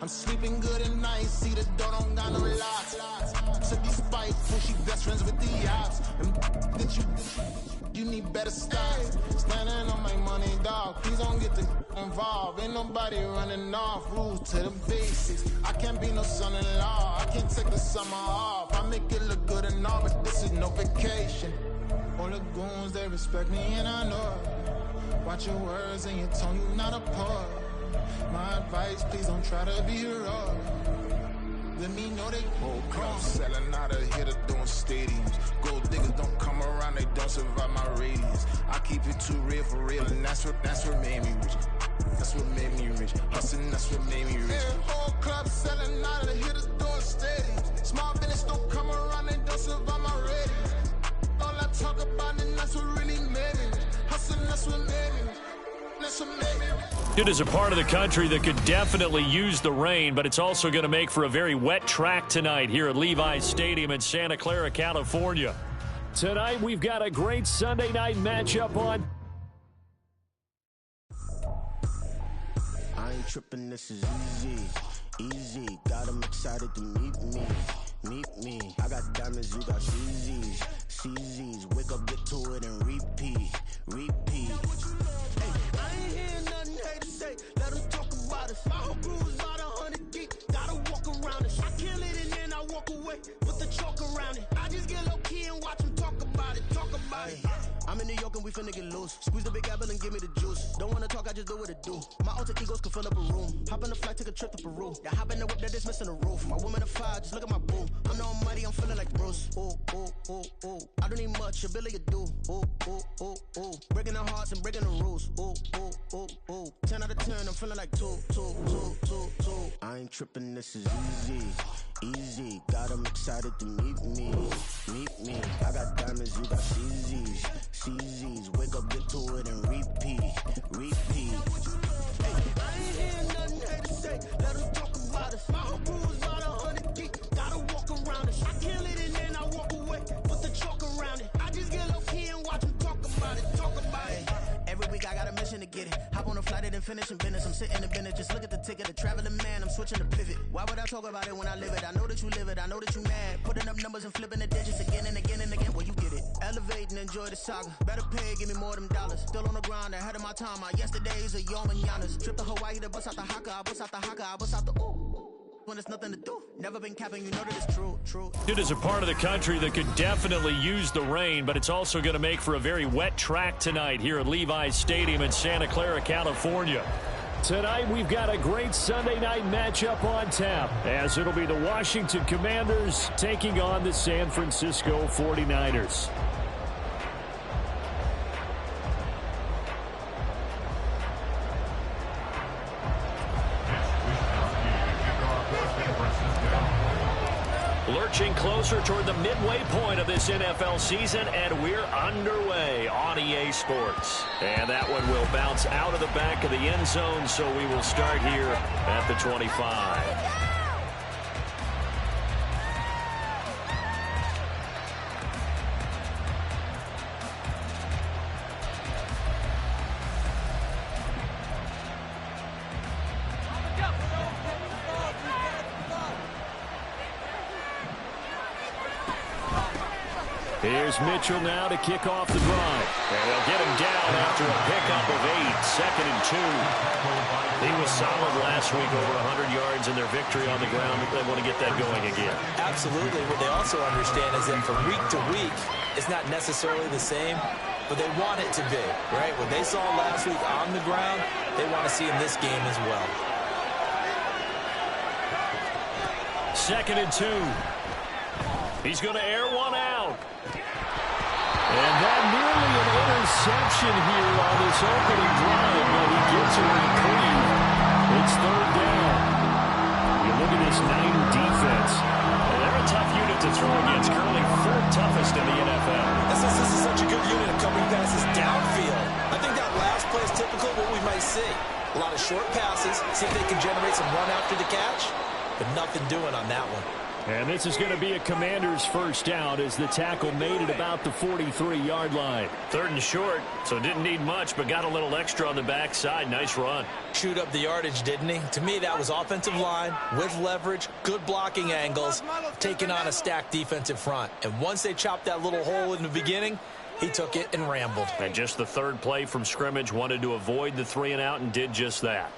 I'm sleeping good at night, see the door don't got no locks. To be spiteful, she best friends with the ops. And that you need better stocks. Standing on my money, dog. Please don't get the involved. Ain't nobody running off. Rules to the basics. I can't be no son-in-law. I can't take the summer off. I make it look good and all, but this is no vacation. All the goons, they respect me and I know it. Watch your words and your tone, you not a poet. My advice, please don't try to be heroic. Let me know they won't come. Selling out of here to doing stadiums. Gold diggers don't come around, they don't survive my radius. I keep it too real for real, and that's what made me rich. That's what made me rich. Hustling, that's what made me rich. Yeah, whole club selling out of here to doing stadiums. Small business don't come around, they don't survive my radius. All I talk about, and that's what really made me rich. Hustling, that's what made me rich. It is a part of the country that could definitely use the rain, but it's also going to make for a very wet track tonight here at Levi's Stadium in Santa Clara, California. Tonight, we've got a great Sunday night matchup on. I ain't tripping, this is easy. Got them excited to meet me. I got diamonds, you got CZs. Wake up, get to it, and repeat. I ain't hearing nothing haters say. Let them talk about us. My whole crew is about 100 deep. Gotta walk around it. I kill it and then I walk away. Put the chalk around it. I just get low key and watch them talk about it. I'm in New York and we finna get loose. Squeeze the big apple and give me the juice. Don't wanna talk, I just do what it do. My alter egos can fill up a room. Hop on the flight, take a trip to Peru. Yeah, hop in the whip, that is missing the roof. My woman a fire, just look at my boo. I'm the almighty, I'm feeling like Bruce. Ooh. I don't need much, ability to do. Ooh. Breaking the hearts and breaking the rules. Ooh. 10 out of 10, I'm feeling like two. I ain't tripping, this is easy. Got them excited to meet me. I got diamonds, you got CZs. Wake up, get to it, and repeat. Hey, I ain't hearing nothing haters say. Let them talk about us. My whole crew is about 100 deep. Gotta walk around it. I kill it and then I walk away. Put the chalk around it. I just get low key and watch them talk about it. Every week I got a mission to get it. Hop on a flight and then finish in business. I'm sitting in business, just look at the ticket. The traveling man, I'm switching to pivot. Why would I talk about it when I live it? I know that you live it, I know that you mad. Putting up numbers and flipping the digits again and again. Well, you get it. Elevate and enjoy the saga. Better pay, give me more them dollars. Still on the grind, ahead of my time. My yesterdays are your mananas. Trip to Hawaii to bust out the haka. I bust out the ooh. When there's nothing to do. Never been capping, you know that it's true. It is a part of the country that could definitely use the rain, but it's also going to make for a very wet track tonight here at Levi's Stadium in Santa Clara, California. Tonight, we've got a great Sunday night matchup on tap, as it'll be the Washington Commanders taking on the San Francisco 49ers. Lurching closer toward the midway point of this NFL season, and we're underway on EA Sports. And that one will bounce out of the back of the end zone, so we will start here at the 25. Here's Mitchell now to kick off the drive. And they'll get him down after a pickup of 8, 2nd and 2. He was solid last week, over 100 yards in their victory on the ground. They want to get that going again. Absolutely. What they also understand is that from week to week, it's not necessarily the same, but they want it to be, right? What they saw last week on the ground, they want to see in this game as well. 2nd and 2. He's going to air one out. And that nearly an interception here on this opening drive, but he gets it clean. It's 3rd down. You look at this Niner defense. They're a tough unit to throw against, currently 3rd toughest in the NFL. This is such a good unit of covering passes downfield. I think that last play is typical of what we might see. A lot of short passes, see if they can generate some run after the catch, but nothing doing on that one. And this is going to be a Commander's first down as the tackle made it about the 43-yard line. 3rd and short, so didn't need much, but got a little extra on the backside. Nice run. Chewed up the yardage, didn't he? To me, that was offensive line with leverage, good blocking angles, taking on a stacked defensive front. And once they chopped that little hole in the beginning, he took it and rambled. And just the 3rd play from scrimmage, wanted to avoid the 3 and out and did just that.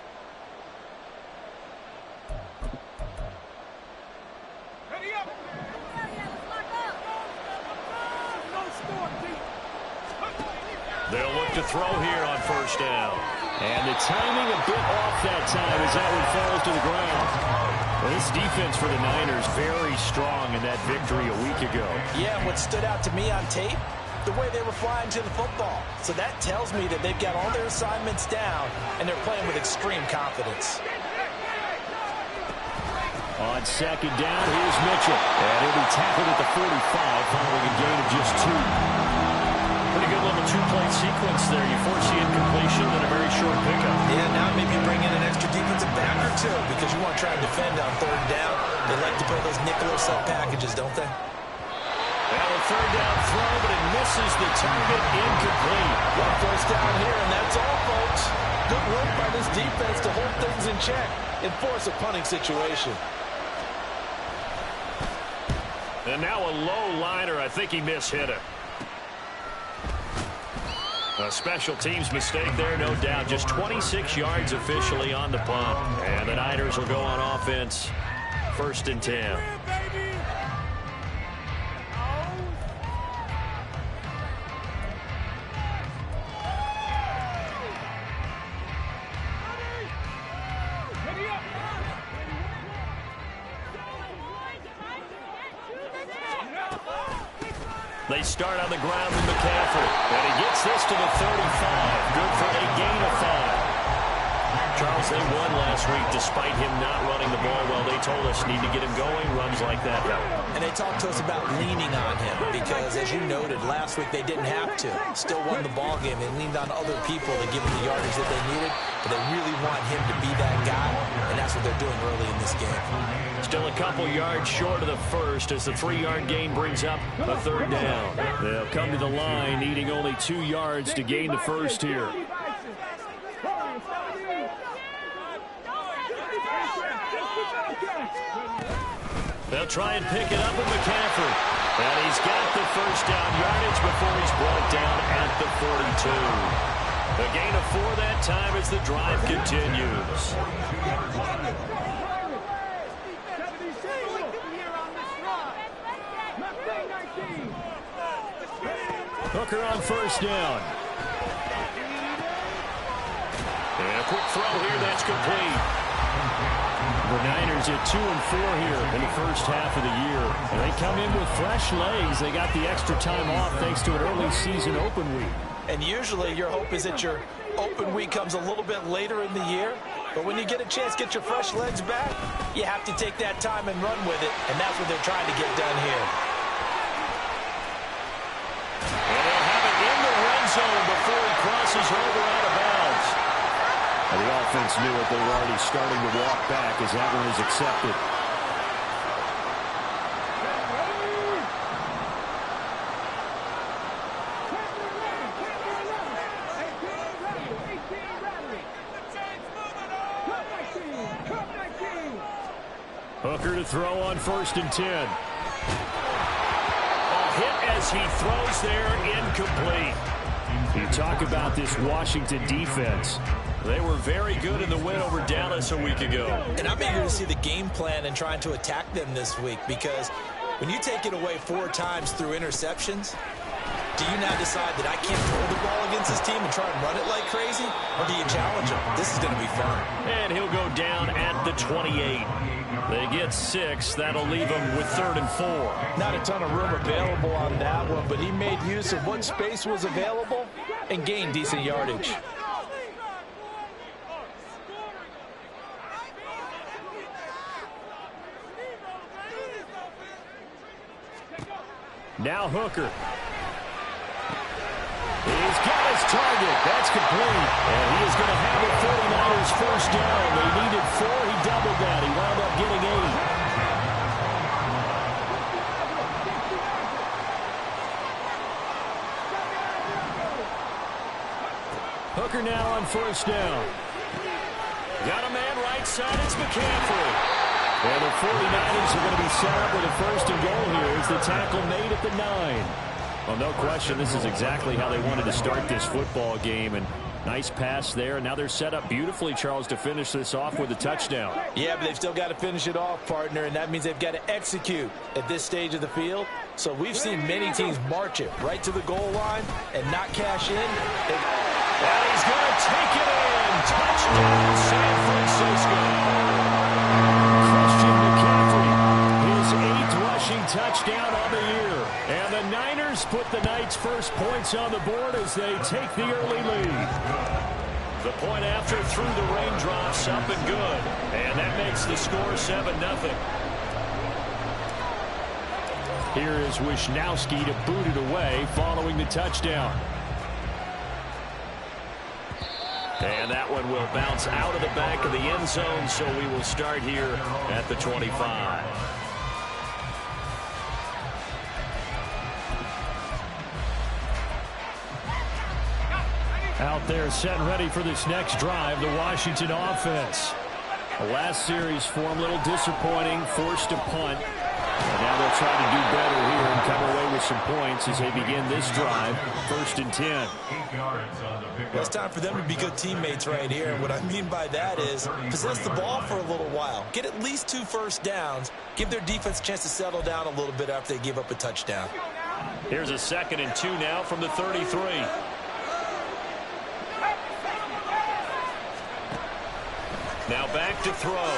They'll look to throw here on 1st down. And the timing a bit off that time as that one falls to the ground. Well, this defense for the Niners very strong in that victory a week ago. Yeah, what stood out to me on tape, the way they were flying to the football. So that tells me that they've got all their assignments down, and they're playing with extreme confidence. On 2nd down, here's Mitchell. And he'll be tackled at the 45 following a gain of just 2. Pretty good little 2-play sequence there. You foresee incompletion and a very short pickup. Yeah, now maybe bring in an extra defensive back or 2 because you want to try and defend on 3rd down. They like to play those nickel or sub packages, don't they? Well, a 3rd down throw, but it misses the target, incomplete. One 1st down here, and that's all, folks. Good work by this defense to hold things in check and force a punting situation. And now a low liner. I think he mishit it. A special teams mistake there, no doubt. Just 26 yards officially on the punt. And the Niners will go on offense. 1st and 10. They start on the ground with McCaffrey. And he gets this to the 35. Good for a gain of 5. Charles, they won last week despite him not running the ball well. They told us need to get him going. Runs like that help. And they talked to us about leaning on him because, as you noted, last week they didn't have to. Still won the ball game. They leaned on other people to give them the yardage that they needed. But they really want him to be that guy, and that's what they're doing early in this game. Still a couple yards short of the 1st as the 3-yard gain brings up a 3rd down. They'll come to the line needing only 2 yards to gain the 1st here. They'll try and pick it up with McCaffrey. And he's got the 1st down yardage before he's brought down at the 42. A gain of 4 that time as the drive continues. Hooker on 1st down. And a quick throw here, that's complete. The Niners at 2-4 here in the 1st half of the year. And they come in with fresh legs. They got the extra time off thanks to an early season open week. And usually your hope is that your open week comes a little bit later in the year. But when you get a chance to get your fresh legs back, you have to take that time and run with it. And that's what they're trying to get done here. And they'll have it in the red zone before he crosses over out of bounds. And the offense knew it. They were already starting to walk back as that one is accepted. Hooker to throw on 1st and 10. A hit as he throws there, incomplete. You talk about this Washington defense. They were very good in the win over Dallas a week ago. And I'm eager to see the game plan and trying to attack them this week because when you take it away 4 times through interceptions, do you now decide that I can't throw the ball against this team and try and run it like crazy? Or do you challenge them? This is going to be fun. And he'll go down at the 28. They get 6. That'll leave them with 3rd and 4. Not a ton of room available on that one, but he made use of what space was available and gained decent yardage. Now Hooker. He's got his target. That's complete. And he is going to have the 49ers 1st down. They needed 4. He doubled that. He wound up getting 8. Hooker now on first down. Got a man right side. It's McCaffrey. And the 49ers are going to be set up with a first and goal here as the tackle made at the 9. Well, no question, this is exactly how they wanted to start this football game. And nice pass there. Now they're set up beautifully, Charles, to finish this off with a touchdown. Yeah, but they've still got to finish it off, partner, and that means they've got to execute at this stage of the field. So we've seen many teams march it right to the goal line and not cash in. And he's going to take it in. Touchdown, San Francisco. Christian McCaffrey, his 8th rushing touchdown on the year. And the Niners put the Knights' first points on the board as they take the early lead. The point after through the raindrops, up and good. And that makes the score 7-0. Here is Wisnowski to boot it away following the touchdown. And that one will bounce out of the back of the end zone, so we will start here at the 25. Out there set and ready for this next drive, the Washington offense. The last series for them, a little disappointing, forced a punt. And now they'll try to do better here and come away with some points as they begin this drive, 1st and 10. Well, it's time for them to be good teammates right here. And what I mean by that is possess the ball for a little while. Get at least 2 first downs. Give their defense a chance to settle down a little bit after they give up a touchdown. Here's a 2nd and 2 now from the 33. Now back to throw.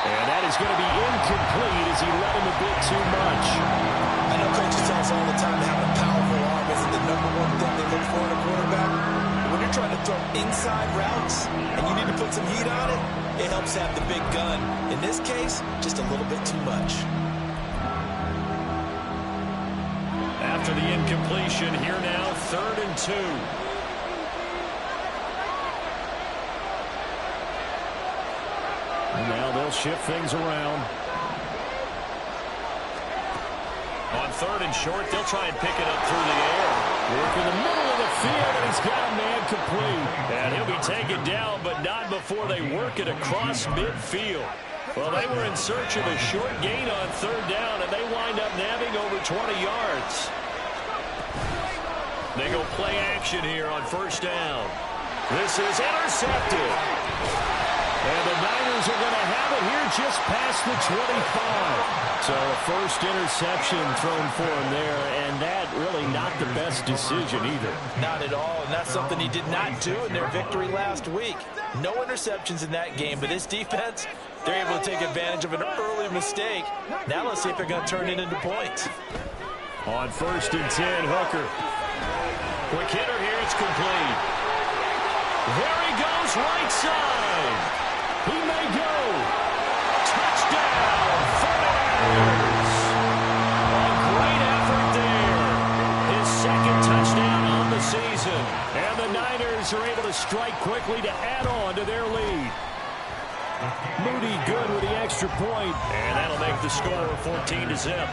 And that is going to be incomplete as he let him a bit too much. I know coaches tell us all the time that having a powerful arm isn't the #1 thing they look for in a quarterback. But when you're trying to throw inside routes and you need to put some heat on it, it helps have the big gun. In this case, just a little bit too much. After the incompletion, here now, 3rd and 2. And now they'll shift things around. On 3rd and short, they'll try and pick it up through the air. Work in the middle of the field, and he's got a man complete. And he'll be taken down, but not before they work it across midfield. Well, they were in search of a short gain on 3rd down, and they wind up nabbing over 20 yards. They go play action here on 1st down. This is intercepted. And the Niners are going to have it here just past the 25. So a first interception thrown for him there, and that really not the best decision either. Not at all, and that's something he did not do in their victory last week. No interceptions in that game, but this defense, they're able to take advantage of an early mistake. Now let's see if they're going to turn it into points. On 1st and 10, Hooker. Quick hitter here, it's complete. There he goes, right side. He may go. Touchdown, 49ers. A great effort there. His 2nd touchdown on the season. And the Niners are able to strike quickly to add on to their lead. Moody good with the extra point. And that'll make the score 14-0.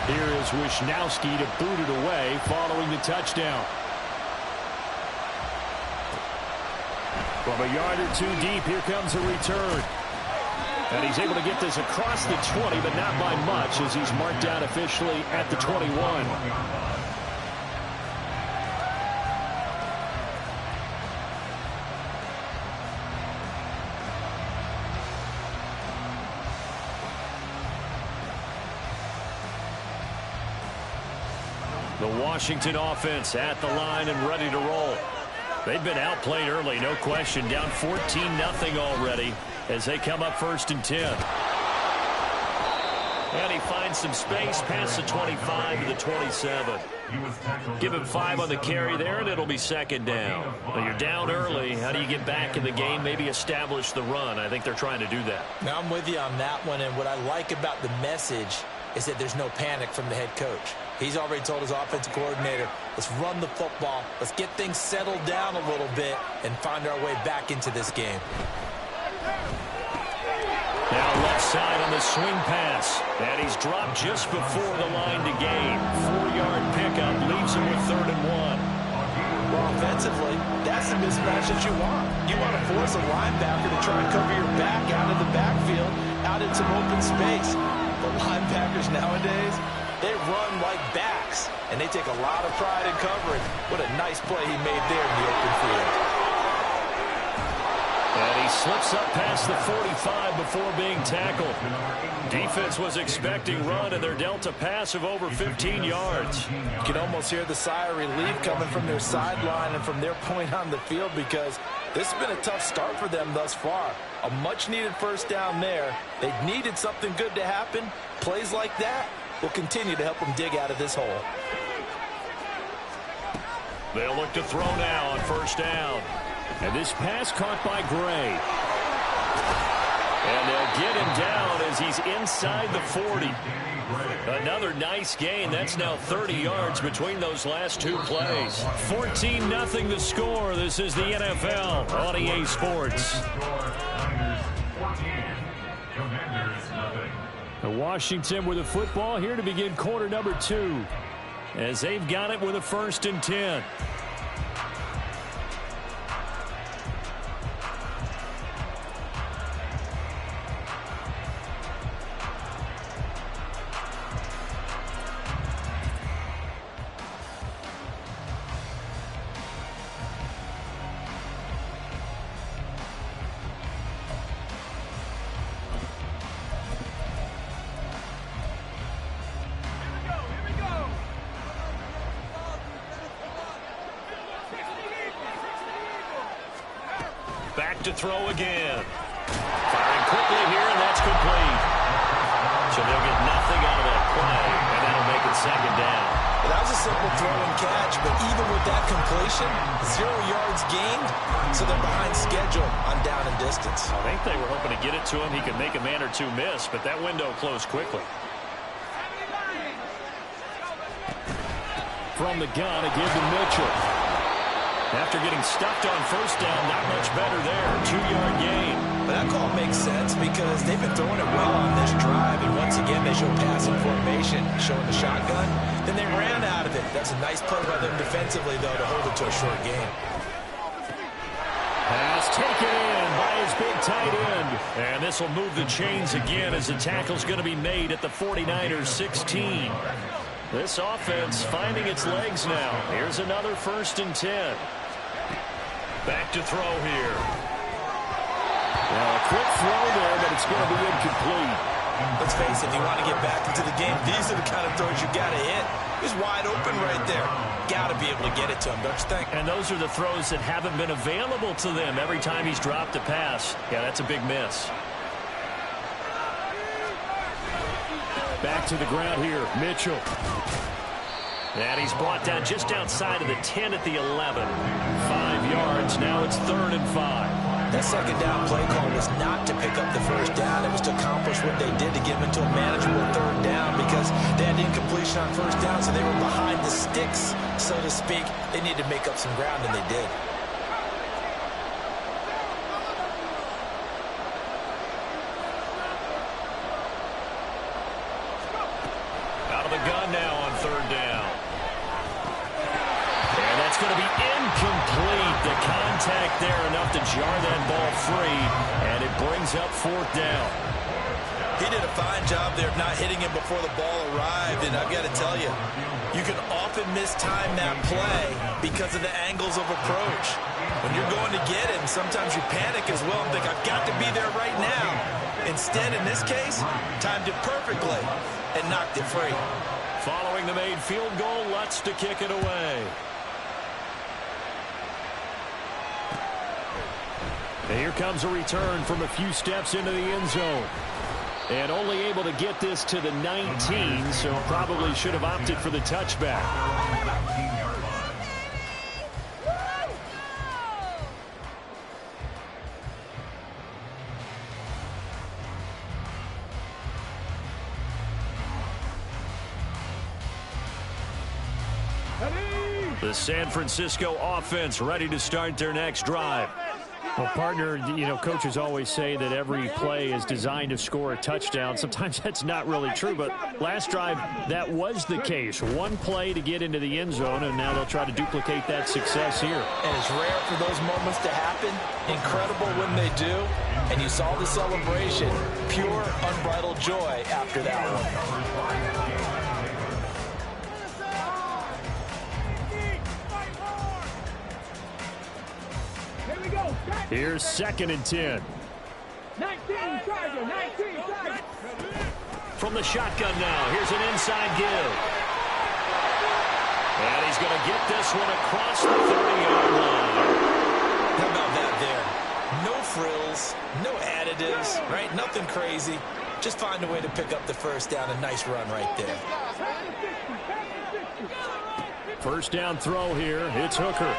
Here is Wisnowski to boot it away following the touchdown. From a yard or 2 deep, here comes a return. And he's able to get this across the 20, but not by much as he's marked out officially at the 21. The Washington offense at the line and ready to roll. They've been outplayed early, no question. Down 14-0 already as they come up 1st and 10. And he finds some space past the 25 to the 27. Give him 5 on the carry there, and it'll be second down. Well, you're down early. How do you get back in the game, maybe establish the run? I think they're trying to do that. Now, I'm with you on that one, and what I like about the message is that there's no panic from the head coach. He's already told his offensive coordinator, let's run the football, let's get things settled down a little bit and find our way back into this game. Now left side on the swing pass. And he's dropped just before the line to gain. 4-yard pickup leaves him with 3rd and 1. Well, offensively, that's the mismatch that you want. You want to force a linebacker to try and cover your back out of the backfield, out in some open space. But linebackers nowadays, they run like backs, and they take a lot of pride in covering. What a nice play he made there in the open field. And he slips up past the 45 before being tackled. Defense was expecting run, and they're dealt a pass of over 15 yards. You can almost hear the sigh of relief coming from their sideline and from their point on the field, because this has been a tough start for them thus far. A much-needed first down there. They needed something good to happen. Plays like that will continue to help them dig out of this hole. They'll look to throw now on first down. And this pass caught by Gray. And they'll get him down as he's inside the 40. Another nice gain. That's now 30 yards between those last 2 plays. 14-0 the score. This is the NFL on EA Sports. Washington with the football here to begin quarter number 2. As they've got it with a 1st and 10. Back to throw again. Firing quickly here, and that's complete. So they'll get nothing out of that play, and that'll make it second down. Well, that was a simple throw and catch, but even with that completion, 0 yards gained, so they're behind schedule on down and distance. I think they were hoping to get it to him. He could make a man or two miss, but that window closed quickly. From the gun, a give to Mitchell. After getting stuffed on first down, not much better there. 2-yard gain. But that call makes sense because they've been throwing it well on this drive, and once again they show passing formation, showing the shotgun. Then they ran out of it. That's a nice play by them defensively, though, to hold it to a short gain. Pass taken in by his big tight end. And this will move the chains again as the tackle's going to be made at the 49ers 16. This offense finding its legs now. Here's another 1st and 10. Back to throw here. Well, a quick throw there, but it's going to be incomplete. Let's face it, if you want to get back into the game, these are the kind of throws you got to hit. He's wide open right there. Got to be able to get it to him, don't you think? And those are the throws that haven't been available to them every time he's dropped a pass. Yeah, that's a big miss. Back to the ground here, Mitchell. And he's brought down just outside of the 10 at the 11. 5 yards, now it's 3rd and 5. That second down play call was not to pick up the first down. It was to accomplish what they did to get them into a manageable 3rd down because they had incompletion on first down, so they were behind the sticks, so to speak. They needed to make up some ground, and they did. Out of the gun now on 3rd down. And that's going to be incomplete. The contact there enough to jar that ball free, and it brings up 4th down. He did a fine job there of not hitting him before the ball arrived, and I've got to tell you, you can often mistime that play because of the angles of approach. When you're going to get him, sometimes you panic as well and think, I've got to be there right now. Instead, in this case, timed it perfectly and knocked it free. Following the made field goal, Lutz to kick it away. And here comes a return from a few steps into the end zone. And only able to get this to the 19, so probably should have opted for the touchback. The San Francisco offense ready to start their next drive. Well, partner, coaches always say that every play is designed to score a touchdown. Sometimes that's not really true, but last drive, that was the case. One play to get into the end zone, and now they'll try to duplicate that success here. And it's rare for those moments to happen. Incredible when they do. And you saw the celebration. Pure, unbridled joy after that one. Here's 2nd and 10. 19, Charger, 19, Charger. From the shotgun now, here's an inside give. And he's going to get this one across the 30-yard line. How about that there? No frills, no additives, right? Nothing crazy. Just find a way to pick up the first down. A nice run right there. First down throw here. It's Hooker.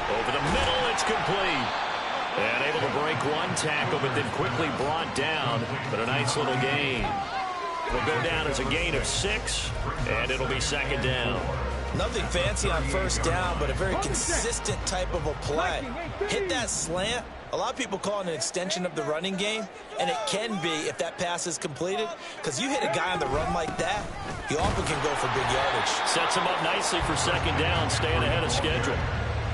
Over the middle, it's complete. And able to break one tackle, but then quickly brought down. But a nice little gain. Will go down as a gain of 6, and it'll be 2nd down. Nothing fancy on first down, but a very consistent type of a play. Hit that slant. A lot of people call it an extension of the running game, and it can be if that pass is completed, because you hit a guy on the run like that, he often can go for big yardage. Sets him up nicely for 2nd down, staying ahead of schedule.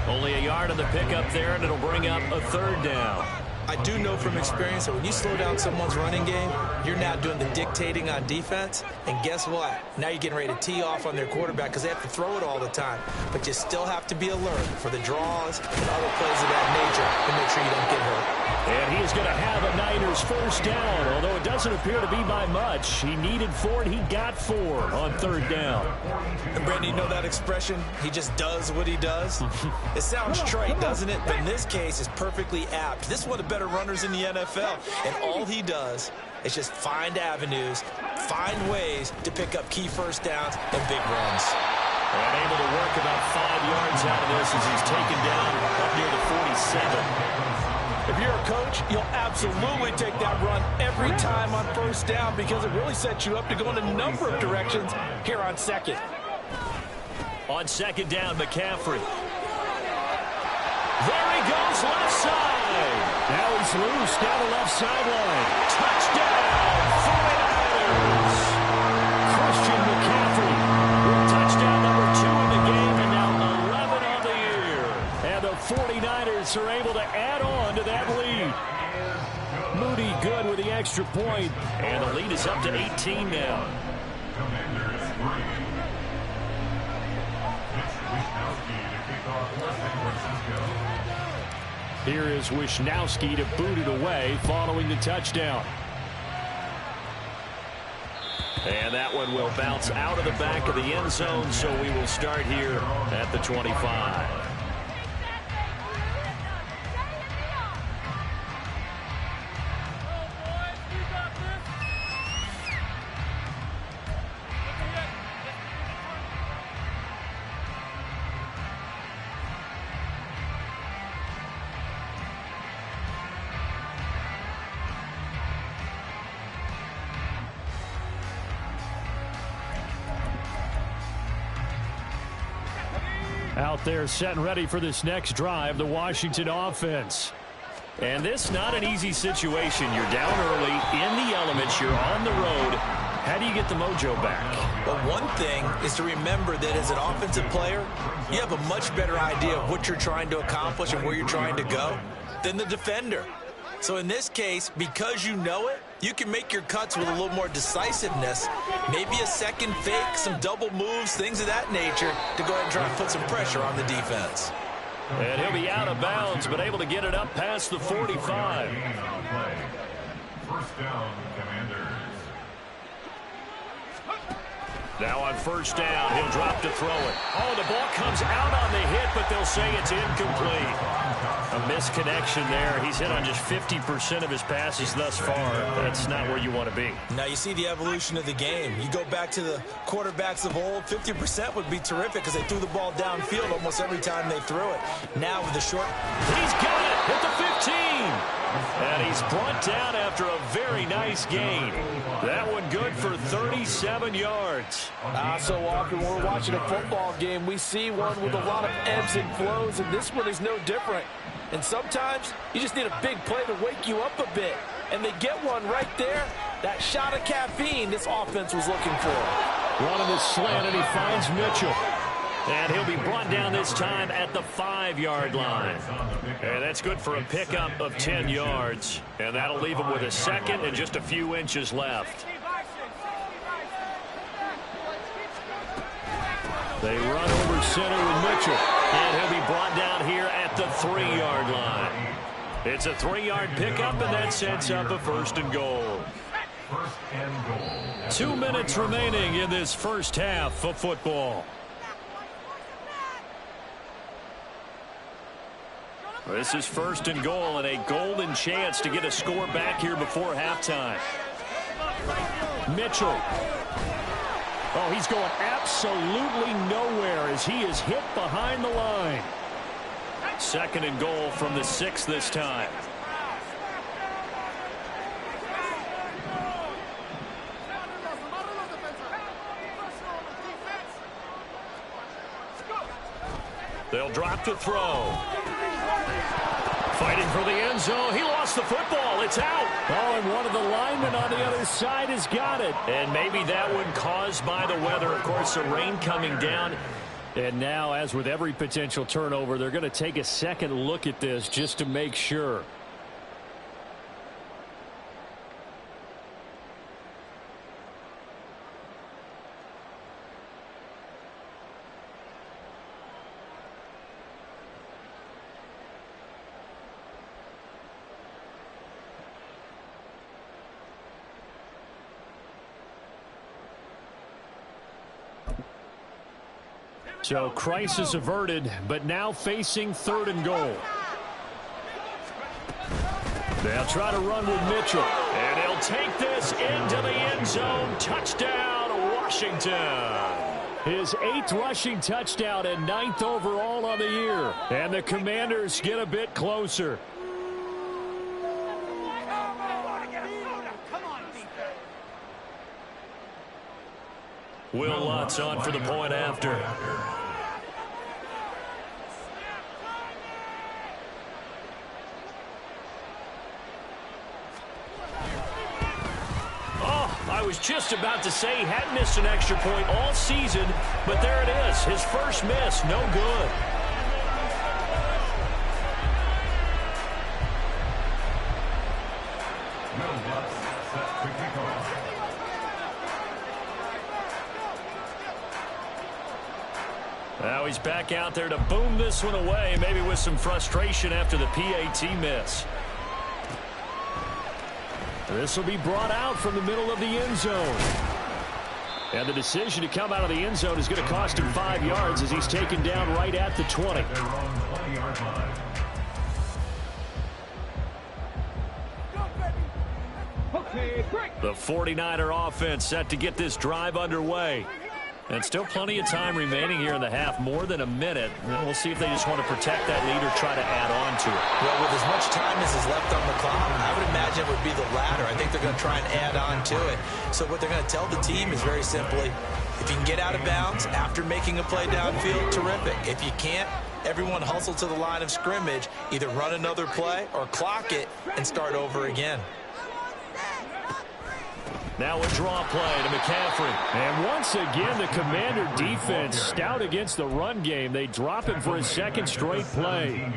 Only a yard on the pickup there, and it'll bring up a 3rd down. I do know from experience that when you slow down someone's running game, you're now doing the dictating on defense. And guess what? Now you're getting ready to tee off on their quarterback because they have to throw it all the time. But you still have to be alert for the draws and other plays of that nature to make sure you don't get hurt. And he's going to have a Niners first down, although it doesn't appear to be by much. He needed 4, and he got 4 on 3rd down. And Brandon, you know that expression? He just does what he does? It sounds trite, doesn't it? But in this case, it's perfectly apt. This is one of the better runners in the NFL. And all he does is just find avenues, find ways to pick up key first downs and big runs. And able to work about 5 yards out of this as he's taken down up near the 47. If you're a coach, you'll absolutely take that run every time on first down because it really sets you up to go in a number of directions here on 2nd. On 2nd down, McCaffrey. There he goes, left side. Now he's loose down the left sideline. Touchdown, 49ers. Christian McCaffrey with touchdown number 2 in the game, and now 11 on the year. And the 49ers are able to add on to that lead. Moody good with the extra point, and the lead is up to 18 now. Here is Wisnowski to boot it away following the touchdown. And that one will bounce out of the back of the end zone, so we will start here at the 25. Out there set and ready for this next drive, the Washington offense. And this not an easy situation. You're down early, in the elements, you're on the road. How do you get the mojo back? Well, one thing is to remember that as an offensive player, you have a much better idea of what you're trying to accomplish and where you're trying to go than the defender. So in this case, because you know it, you can make your cuts with a little more decisiveness, maybe a second fake, some double moves, things of that nature, to go ahead and try and put some pressure on the defense. And he'll be out of bounds, but able to get it up past the 45. First down, Commanders. Now on first down, he'll drop to throw it. Oh, the ball comes out on the hit, but they'll say it's incomplete. A misconnection there. He's hit on just 50% of his passes thus far. That's not where you want to be. Now you see the evolution of the game. You go back to the quarterbacks of old, 50% would be terrific because they threw the ball downfield almost every time they threw it. Now with the short... He's got it at the 15. And he's brought down after a very nice gain. That one good for 37 yards. So often when we're watching a football game, we see one with a lot of ebbs and flows, and this one is no different. And sometimes you just need a big play to wake you up a bit. And they get one right there. That shot of caffeine this offense was looking for. Running the slant, and he finds Mitchell. And he'll be brought down this time at the 5-yard line. And that's good for a pickup of 10 yards. And that'll leave him with a second and just a few inches left. They run over center with Mitchell. And he'll be brought down here at the 3-yard line. It's a 3-yard pickup, and that sets up a 1st and goal. 2 minutes remaining in this first half of football. This is 1st and goal, and a golden chance to get a score back here before halftime. Mitchell. Oh, he's going absolutely nowhere as he is hit behind the line. 2nd and goal from the 6 this time. They'll drop the throw. Fighting for the end zone. He lost the football. It's out. Oh, and one of the linemen on the other side has got it. And maybe that one caused by the weather. Of course, the rain coming down. And now, as with every potential turnover, they're going to take a second look at this just to make sure. So crisis averted, but now facing 3rd and goal. They'll try to run with Mitchell. And he'll take this into the end zone. Touchdown, Washington. His 8th rushing touchdown and 9th overall on the year. And the Commanders get a bit closer. Will Lutz on for the point after. Oh, I was just about to say he hadn't missed an extra point all season, but there it is. His first miss, no good. Now he's back out there to boom this one away, maybe with some frustration after the PAT miss. This will be brought out from the middle of the end zone. And the decision to come out of the end zone is going to cost him 5 yards as he's taken down right at the 20. The 49er offense set to get this drive underway. And still plenty of time remaining here in the half, more than a minute. We'll see if they just want to protect that lead or try to add on to it. Well, with as much time as is left on the clock, I would imagine it would be the latter. I think they're going to try and add on to it. So what they're going to tell the team is very simply, if you can get out of bounds after making a play downfield, terrific. If you can't, everyone hustle to the line of scrimmage, either run another play or clock it and start over again. Now a draw play to McCaffrey. And once again, the Commander defense stout against the run game. They drop him for his 2nd straight play.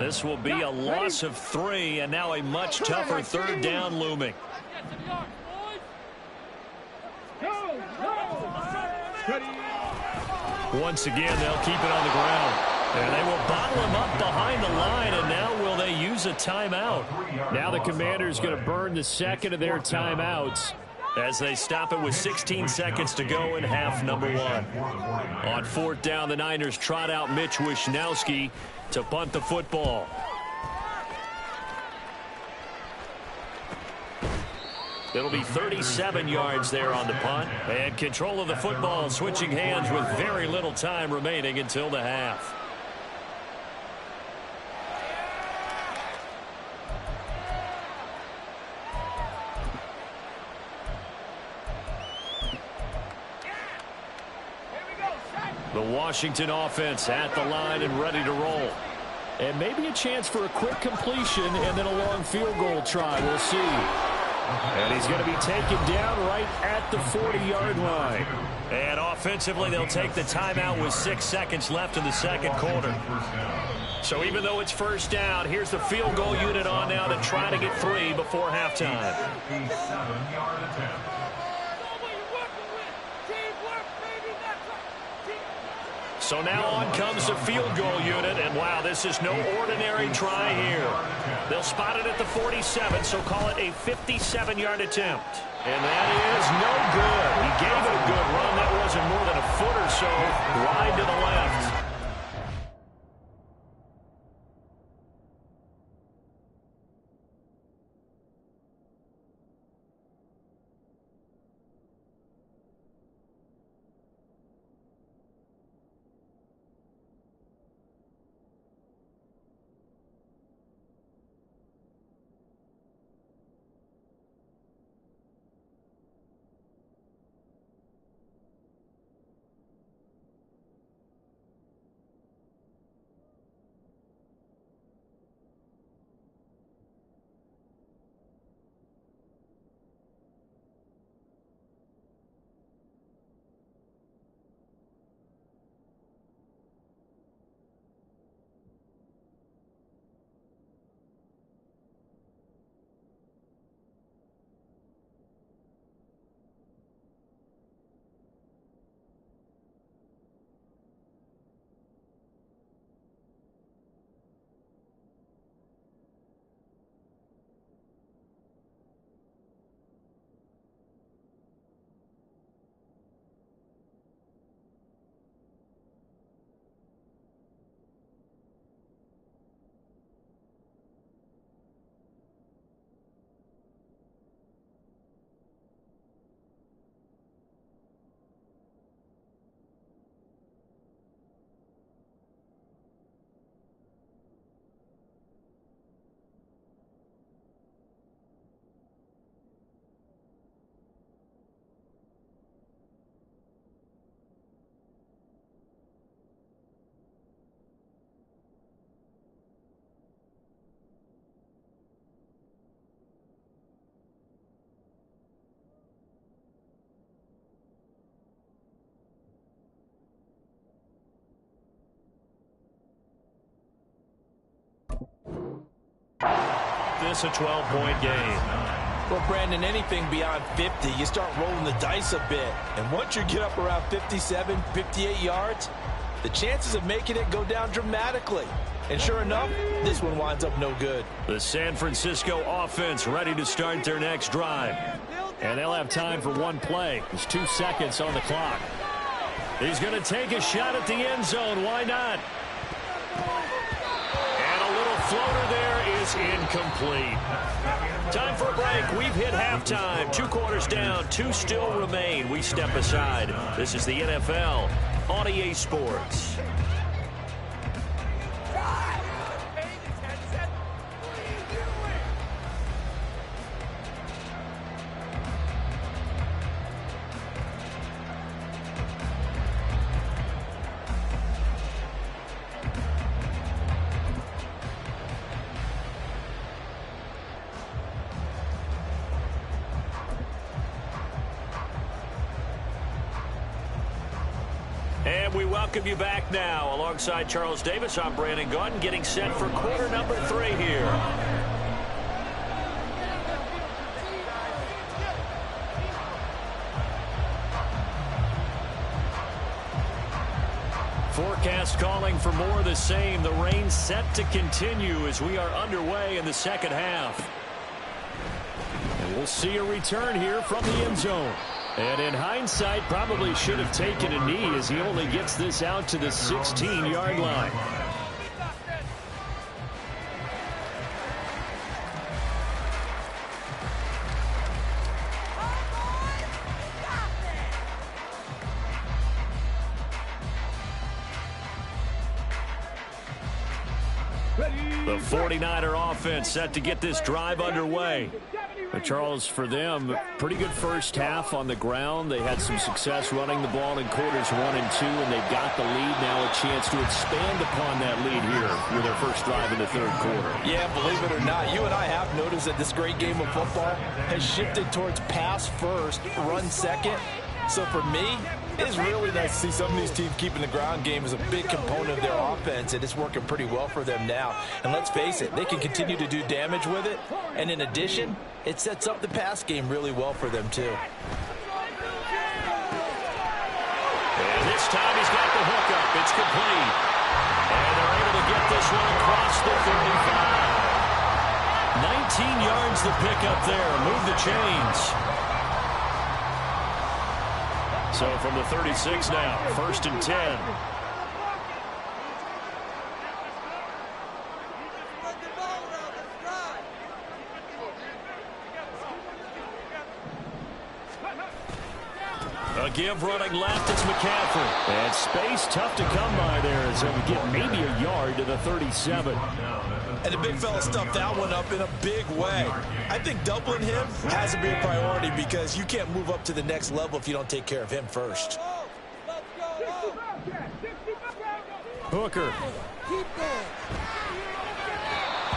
This will be a loss of 3, and now a much tougher 3rd down looming. Once again, they'll keep it on the ground. And they will bottle him up behind the line, and now will they use a timeout? Now the Commanders going to burn the 2nd of their timeouts as they stop it with 16 seconds to go in half number 1. On 4th down, the Niners trot out Mitch Wishnowsky to punt the football. It'll be 37 yards there on the punt. And control of the football switching hands with very little time remaining until the half. The Washington offense at the line and ready to roll. And maybe a chance for a quick completion and then a long field goal try. We'll see. And he's going to be taken down right at the 40-yard line. And offensively, they'll take the timeout with 6 seconds left in the second quarter. So even though it's first down, here's the field goal unit on now to try to get 3 before halftime. So now on comes the field goal unit, and wow, this is no ordinary try here. They'll spot it at the 47, so call it a 57-yard attempt. And that is no good. He gave it a good run. That wasn't more than a foot or so wide to the left. This a 12-point game. Well, Brandon, anything beyond 50, you start rolling the dice a bit. And once you get up around 57, 58 yards, the chances of making it go down dramatically. And sure enough, this one winds up no good. The San Francisco offense ready to start their next drive. And they'll have time for one play. There's 2 seconds on the clock. He's going to take a shot at the end zone. Why not? And a little floater there is incomplete. Time for a break. We've hit halftime. 2 quarters down. 2 still remain. We step aside. This is the NFL on EA Sports. And we welcome you back now. Alongside Charles Davis, I'm Brandon Gaudin, getting set for quarter number 3 here. Forecast calling for more of the same. The rain set to continue as we are underway in the second half. And we'll see a return here from the end zone. And in hindsight, probably should have taken a knee as he only gets this out to the 16-yard line. The 49er offense set to get this drive underway. But Charles, for them, pretty good first half on the ground. They had some success running the ball in quarters 1 and 2, and they've got the lead now, a chance to expand upon that lead here with their first drive in the third quarter. Yeah, believe it or not, you and I have noticed that this great game of football has shifted towards pass first, run second. So for me, it's really nice to see some of these teams keeping the ground game as a big component of their offense, and it's working pretty well for them now. And let's face it, they can continue to do damage with it. And in addition, it sets up the pass game really well for them, too. And this time he's got the hookup. It's complete. And they're able to get this one across the 35. 19 yards the pickup there. Move the chains. So from the 36 now, 1st and 10. A give running left, it's McCaffrey. And space tough to come by there as they get maybe a yard to the 37. And the big fella stuffed that one up in a big way. I think doubling him has to be a priority because you can't move up to the next level if you don't take care of him first. Hooker.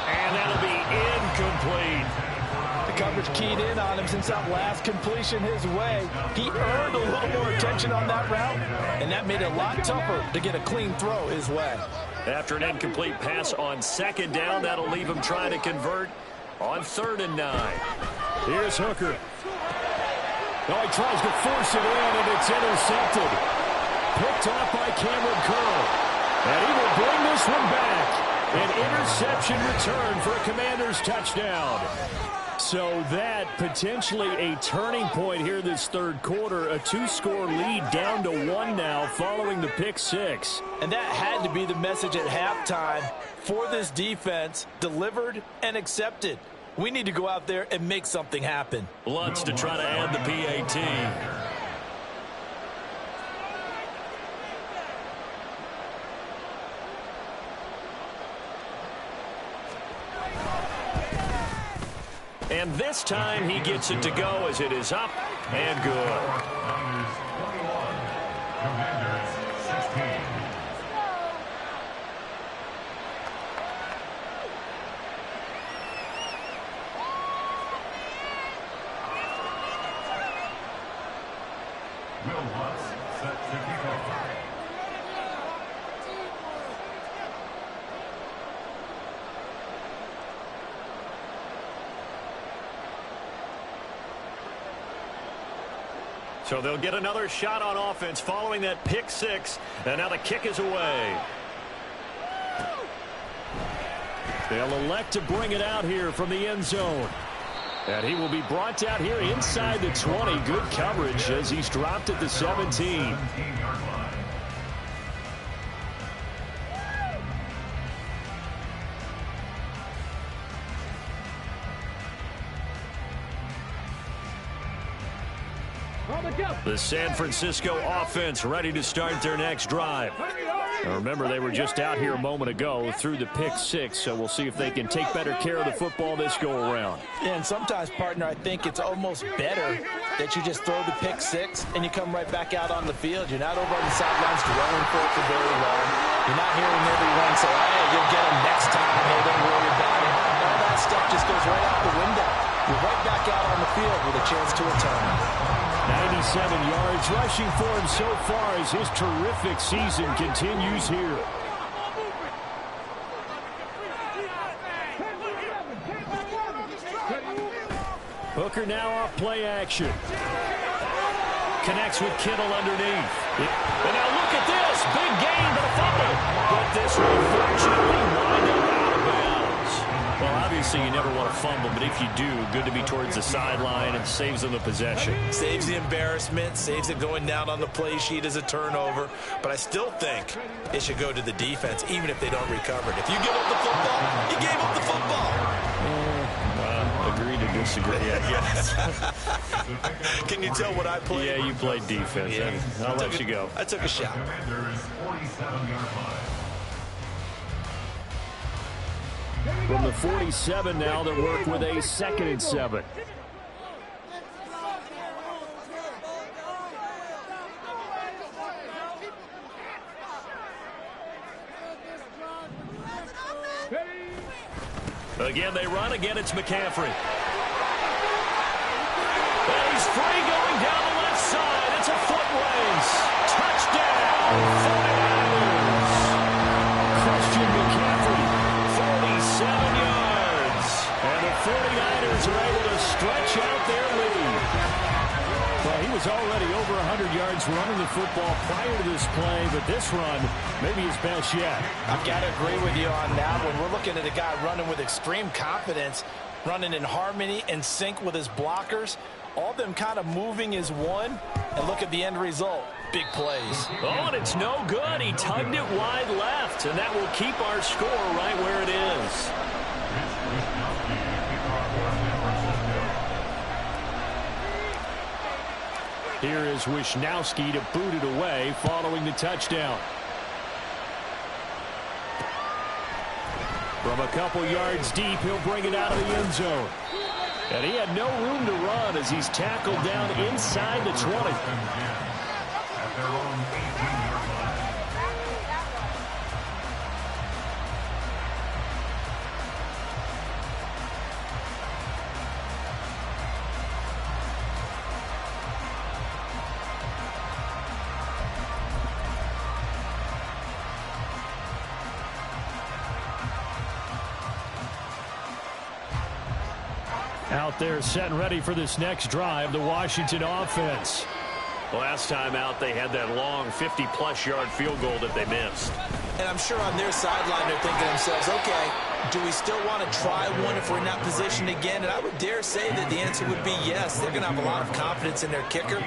And that'll be incomplete. The coverage keyed in on him since that last completion his way. He earned a little more attention on that route, and that made it a lot tougher to get a clean throw his way. After an incomplete pass on 2nd down, that'll leave him trying to convert on 3rd and 9. Here's Hooker. Oh, he tries to force it in, and it's intercepted. Picked off by Cameron Curl. And he will bring this one back. An interception return for a Commanders touchdown. So that potentially a turning point here this third quarter. A 2-score lead down to 1 now following the pick 6. And that had to be the message at halftime for this defense. Delivered and accepted. We need to go out there and make something happen. Lutz to try to add the PAT. And this time he gets it to go as it is up and good. So they'll get another shot on offense following that pick 6. And now the kick is away. They'll elect to bring it out here from the end zone. And he will be brought out here inside the 20. Good coverage as he's dropped at the 17. The San Francisco offense ready to start their next drive. Now remember, they were just out here a moment ago through the pick 6, so we'll see if they can take better care of the football this go-around. Yeah, and sometimes, partner, I think it's almost better that you just throw the pick 6 and you come right back out on the field. You're not over on the sidelines dwelling for it for very long. You're not hearing everyone say, hey, you'll get them next time. Hey, don't worry about it. All that stuff just goes right out the window. You're right back out on the field with a chance to return. 97 yards rushing for him so far as his terrific season continues here. Hooker now off play action. Connects with Kittle underneath. And now look at this. Big gain, but a fumble. But this will unfortunately wind up out of bounds. Well, obviously you never want to fumble, but if you do, good to be towards the sideline and saves them the possession. Saves the embarrassment, saves it going down on the play sheet as a turnover. But I still think it should go to the defense, even if they don't recover it. If you give up the football, you gave up the football. Agree to disagree. Yes. Can you tell what I played? Yeah, you played defense. Yeah. I'll let you go. I took a shot. From the 47 now, they work with a 2nd and 7. Again, they run. Again, it's McCaffrey. And he's free going down the left side. It's a foot race. Touchdown, 49ers. Christian McCaffrey, 47 yards. And the 49ers are able to stretch out their lead. Well, he was already over 100 yards running the football prior to this play, but this run may be his best yet. I've got to agree with you on that one. We're looking at a guy running with extreme confidence, running in harmony and sync with his blockers. All of them kind of moving as one. And look at the end result. Big plays. Oh, and it's no good. He tugged it wide left, and that will keep our score right where it is. Here is Wisnowski to boot it away following the touchdown. From a couple yards deep, he'll bring it out of the end zone. And he had no room to run as he's tackled down inside the 20. Out there set and ready for this next drive, the Washington offense. Last time out, they had that long 50-plus yard field goal that they missed. And I'm sure on their sideline they're thinking to themselves, okay, do we still want to try one if we're in that position again? And I would dare say that the answer would be yes. They're going to have a lot of confidence in their kicker.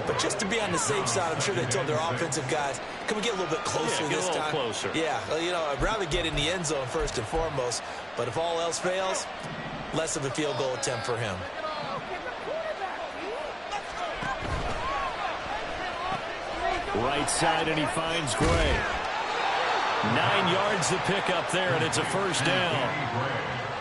But just to be on the safe side, I'm sure they told their offensive guys, can we get a little bit closer this time? Closer. Yeah, well, you know, I'd rather get in the end zone first and foremost. But if all else fails, less of a field goal attempt for him. Right side, and he finds Gray. 9 yards to pick up there, and it's a first down.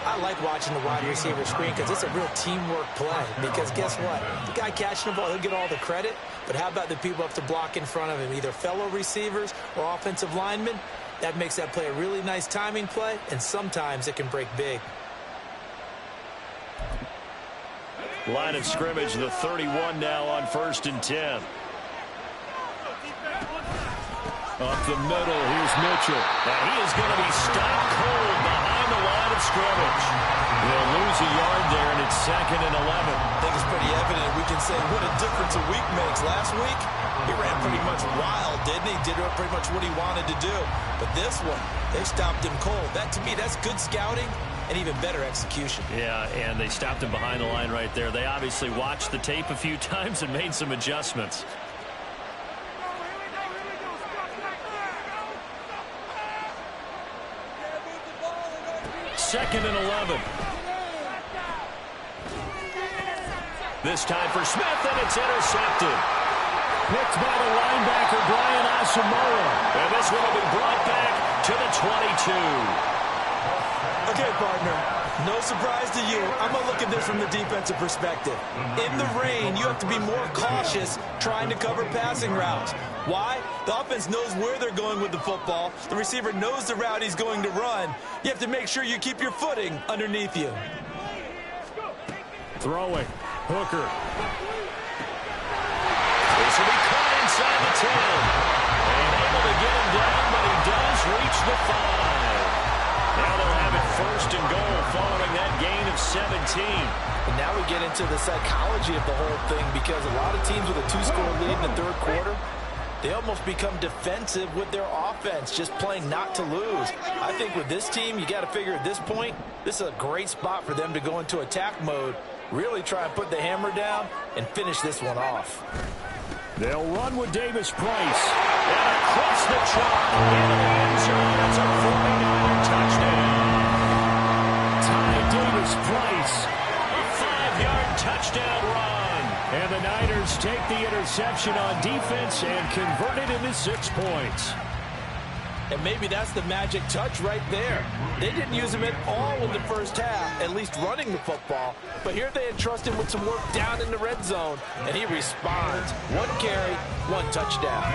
I like watching the wide receiver screen because it's a real teamwork play. Because guess what? The guy catching the ball, he'll get all the credit. But how about the people up to block in front of him, either fellow receivers or offensive linemen? That makes that play a really nice timing play, and sometimes it can break big. Line of scrimmage, the 31 now on 1st and 10. Up the middle, here's Mitchell. Now he is going to be stopped cold behind the line of scrimmage. They'll lose a yard there, and it's 2nd and 11. I think it's pretty evident. We can say what a difference a week makes. Last week, he ran pretty much wild, didn't he? Did pretty much what he wanted to do. But this one, they stopped him cold. That, to me, that's good scouting and even better execution. Yeah, and they stopped him behind the line right there. They obviously watched the tape a few times and made some adjustments. Second and 11. This time for Smith, and it's intercepted. Picked by the linebacker, Brian Asamoah. And this one will be brought back to the 22. Okay, partner, no surprise to you. I'm going to look at this from the defensive perspective. In the rain, you have to be more cautious trying to cover passing routes. Why? The offense knows where they're going with the football. The receiver knows the route he's going to run. You have to make sure you keep your footing underneath you. Throwing. Hooker. This will be caught inside the 10. And able to get him down, but he does reach the 5. Now they'll have it 1st and goal following that gain of 17. And now we get into the psychology of the whole thing, because a lot of teams with a 2-score lead in the 3rd quarter, they almost become defensive with their offense, just playing not to lose. I think with this team, you got to figure at this point, this is a great spot for them to go into attack mode, really try and put the hammer down and finish this one off. They'll run with Davis Price. And across the chalk into the end zone. It's a 49er touchdown. Ty Davis Price. A 5-yard touchdown run. And the Niners take the interception on defense and convert it into 6 points. And maybe that's the magic touch right there. They didn't use him at all in the first half, at least running the football. But here they entrust him with some work down in the red zone, and he responds. 1 carry, 1 touchdown.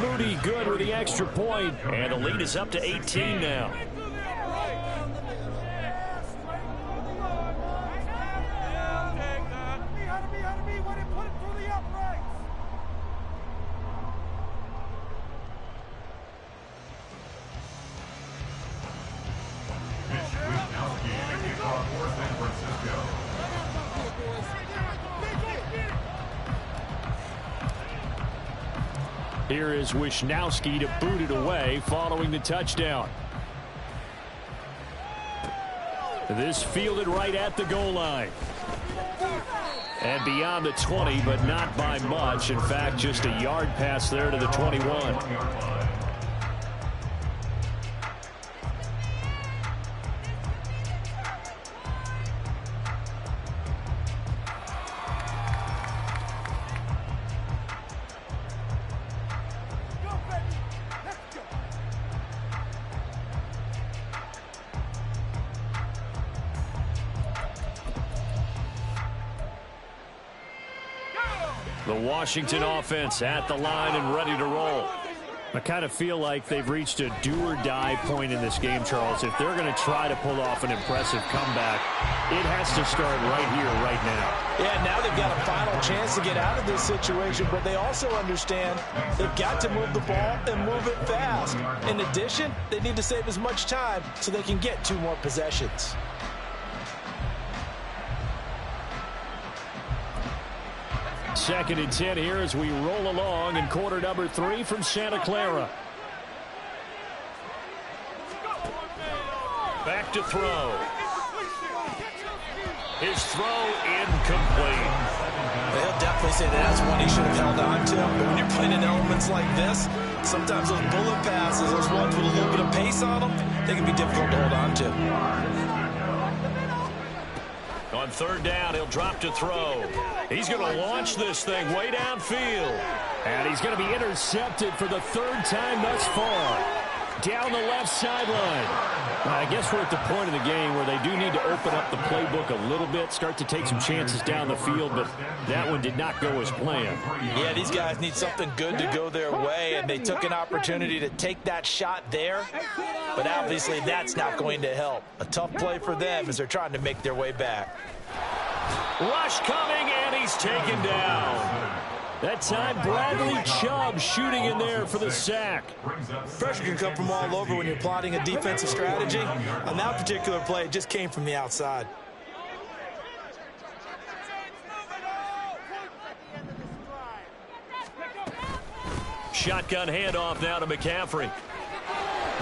Moody good with the extra point, and the lead is up to 18 now. Here is Wisnowski to boot it away following the touchdown. This fielded right at the goal line. And beyond the 20, but not by much. In fact, just a yard pass there to the 21. The Washington offense at the line and ready to roll. I kind of feel like they've reached a do-or-die point in this game, Charles. If they're going to try to pull off an impressive comeback, it has to start right here, right now. Yeah, now they've got a final chance to get out of this situation, but they also understand they've got to move the ball and move it fast. In addition, they need to save as much time so they can get 2 more possessions. Second and 10 here as we roll along in quarter number 3 from Santa Clara. Back to throw. His throw incomplete. They'll definitely say that's one he should have held on to. But when you're playing in elements like this, sometimes those bullet passes, those ones with a little bit of pace on them, they can be difficult to hold on to. On third down, he'll drop to throw. He's going to launch this thing way downfield. And he's going to be intercepted for the 3rd time thus far. Down the left sideline. I guess we're at the point of the game where they do need to open up the playbook a little bit, start to take some chances down the field, but that one did not go as planned. Yeah, these guys need something good to go their way, and they took an opportunity to take that shot there, but obviously that's not going to help. A tough play for them as they're trying to make their way back. Rush coming, and he's taken down. That time, Bradley Chubb shooting in there for the sack. Pressure can come from all over when you're plotting a defensive strategy. On that particular play, it just came from the outside. Shotgun handoff now to McCaffrey.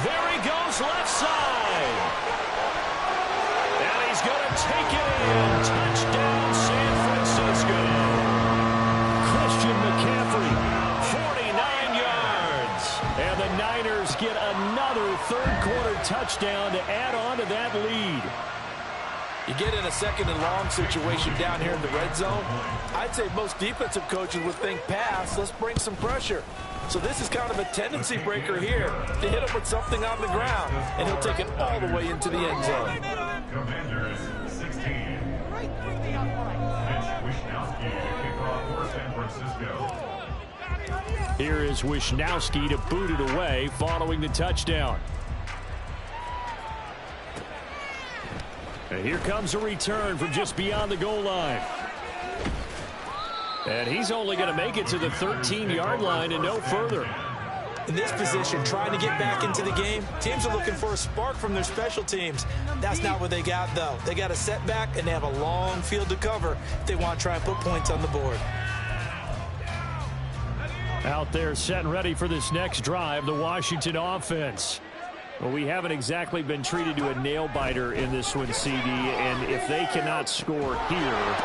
There he goes, left side. And he's going to take it in. Touchdown, San Francisco. McCaffrey, 49 yards. And the Niners get another 3rd quarter touchdown to add on to that lead. You get in a 2nd and long situation down here in the red zone. I'd say most defensive coaches would think pass, let's bring some pressure. So this is kind of a tendency breaker here to hit him with something on the ground, and he'll take it all the way into the end zone. Commanders 16. Right through the upright. Wisnowski to kick off for San Francisco. Here is Wisnowski to boot it away following the touchdown. And here comes a return from just beyond the goal line. And he's only going to make it to the 13-yard line and no further. In this position, trying to get back into the game, teams are looking for a spark from their special teams. That's not what they got, though. They got a setback, and they have a long field to cover if they want to try and put points on the board. Out there set and ready for this next drive, the Washington offense. Well, we haven't exactly been treated to a nail-biter in this one, CD, and if they cannot score here,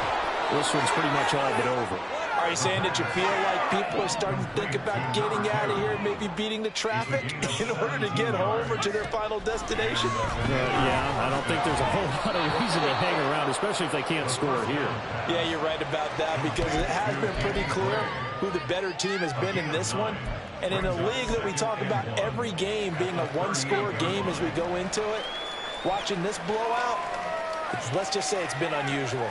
this one's pretty much all but over. Are you saying that you feel like people are starting to think about getting out of here, maybe beating the traffic in order to get home or to their final destination? Yeah, I don't think there's a whole lot of reason to hang around, especially if they can't score here. Yeah, you're right about that, because it has been pretty clear who the better team has been in this one. And in a league that we talk about every game being a one-score game as we go into it, watching this blowout, let's just say it's been unusual.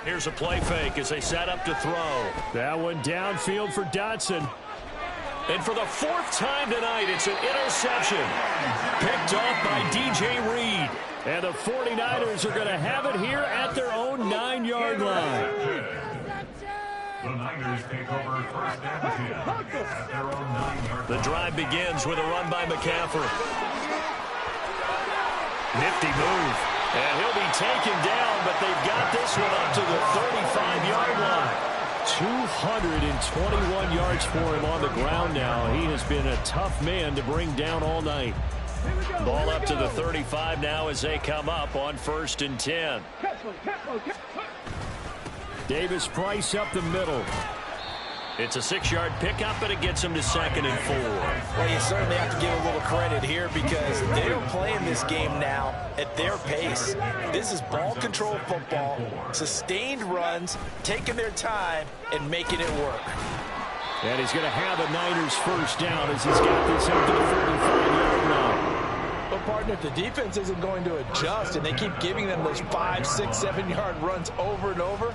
Here's a play fake as they set up to throw. That one downfield for Dotson. And for the fourth time tonight, it's an interception. Picked off by DJ Reed. And the 49ers are going to have it here at their own 9-yard line. The Niners take over first and 10 at their own 9-yard line. The drive begins with a run by McCaffrey. Nifty move. And he'll be taken down, but they've got this one up to the 35-yard line. 221 yards for him on the ground now. He has been a tough man to bring down all night. Ball up to the 35 now as they come up on 1st and 10. Davis Price up the middle. It's a 6-yard pickup, but it gets him to 2nd and 4. Well, you certainly have to give a little credit here because they're playing this game now at their pace. This is ball control football, sustained runs, taking their time, and making it work. And he's going to have a Niners first down as he's got this up to the 35-yard line. But, partner, if the defense isn't going to adjust and they keep giving them those 5, 6, 7-yard runs over and over,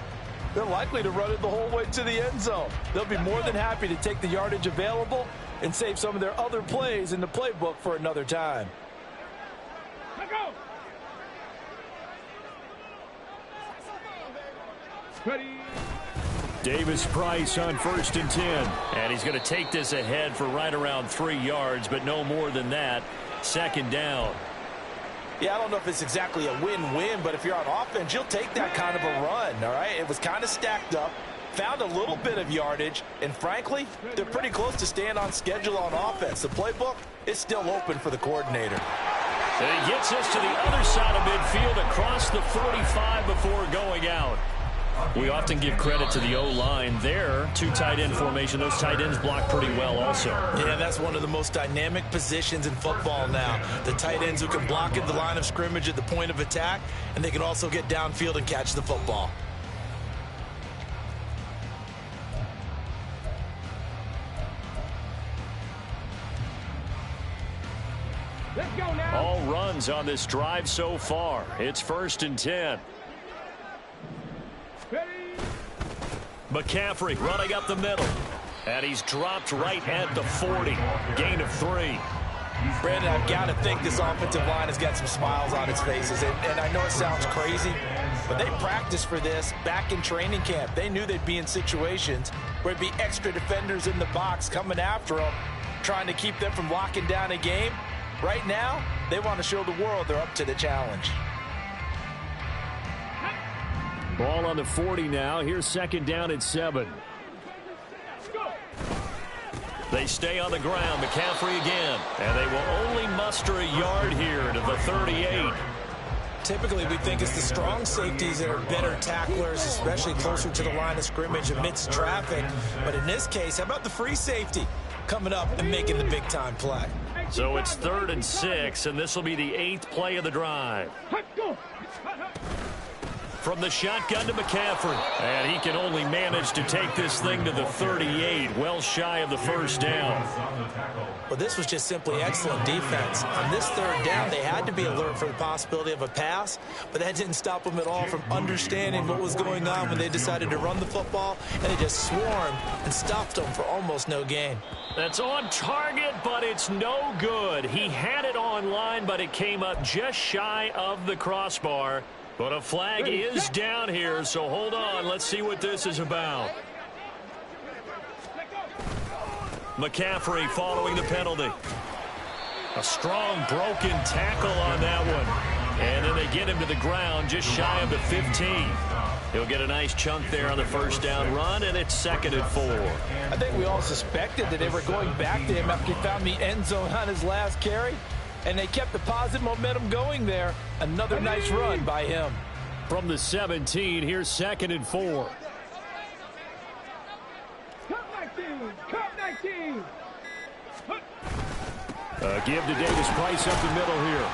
they're likely to run it the whole way to the end zone. They'll be more than happy to take the yardage available and save some of their other plays in the playbook for another time. Davis Price on 1st and 10. And he's going to take this ahead for right around 3 yards, but no more than that. 2nd down. Yeah, I don't know if it's exactly a win-win, but if you're on offense, you'll take that kind of a run, all right? It was kind of stacked up, found a little bit of yardage, and frankly, they're pretty close to staying on schedule on offense. The playbook is still open for the coordinator. And he gets us to the other side of midfield across the 45 before going out. We often give credit to the O-line there. 2 tight end formation. Those tight ends block pretty well also. Yeah, that's one of the most dynamic positions in football now. The tight ends who can block at the line of scrimmage at the point of attack, and they can also get downfield and catch the football. Let's go now. All runs on this drive so far. It's 1st and 10. McCaffrey running up the middle. And he's dropped right at the 40. Gain of 3. Brandon, I've got to think this offensive line has got some smiles on its faces. And I know it sounds crazy, but they practiced for this back in training camp. They knew they'd be in situations where it'd be extra defenders in the box coming after them, trying to keep them from locking down a game. Right now, they want to show the world they're up to the challenge. Ball on the 40 now. Here's 2nd down at 7. They stay on the ground. McCaffrey again. And they will only muster a yard here to the 38. Typically, we think it's the strong safeties that are better tacklers, especially closer to the line of scrimmage amidst traffic. But in this case, how about the free safety coming up and making the big-time play? So it's 3rd and 6, and this will be the 8th play of the drive. From the shotgun to McCaffrey. And he can only manage to take this thing to the 38, well shy of the first down. Well, this was just simply excellent defense. On this 3rd down, they had to be alert for the possibility of a pass, but that didn't stop them at all from understanding what was going on when they decided to run the football, and they just swarmed and stopped them for almost no gain. That's on target, but it's no good. He had it on line, but it came up just shy of the crossbar. But a flag is down here, so hold on. Let's see what this is about. McCaffrey following the penalty. A strong broken tackle on that one. And then they get him to the ground just shy of the 15. He'll get a nice chunk there on the 1st down run, and it's 2nd and 4. I think we all suspected that they were going back to him after he found the end zone on his last carry. And they kept the positive momentum going there. Another nice run by him. From the 17, here's 2nd and 4. Give to Davis Price up the middle here.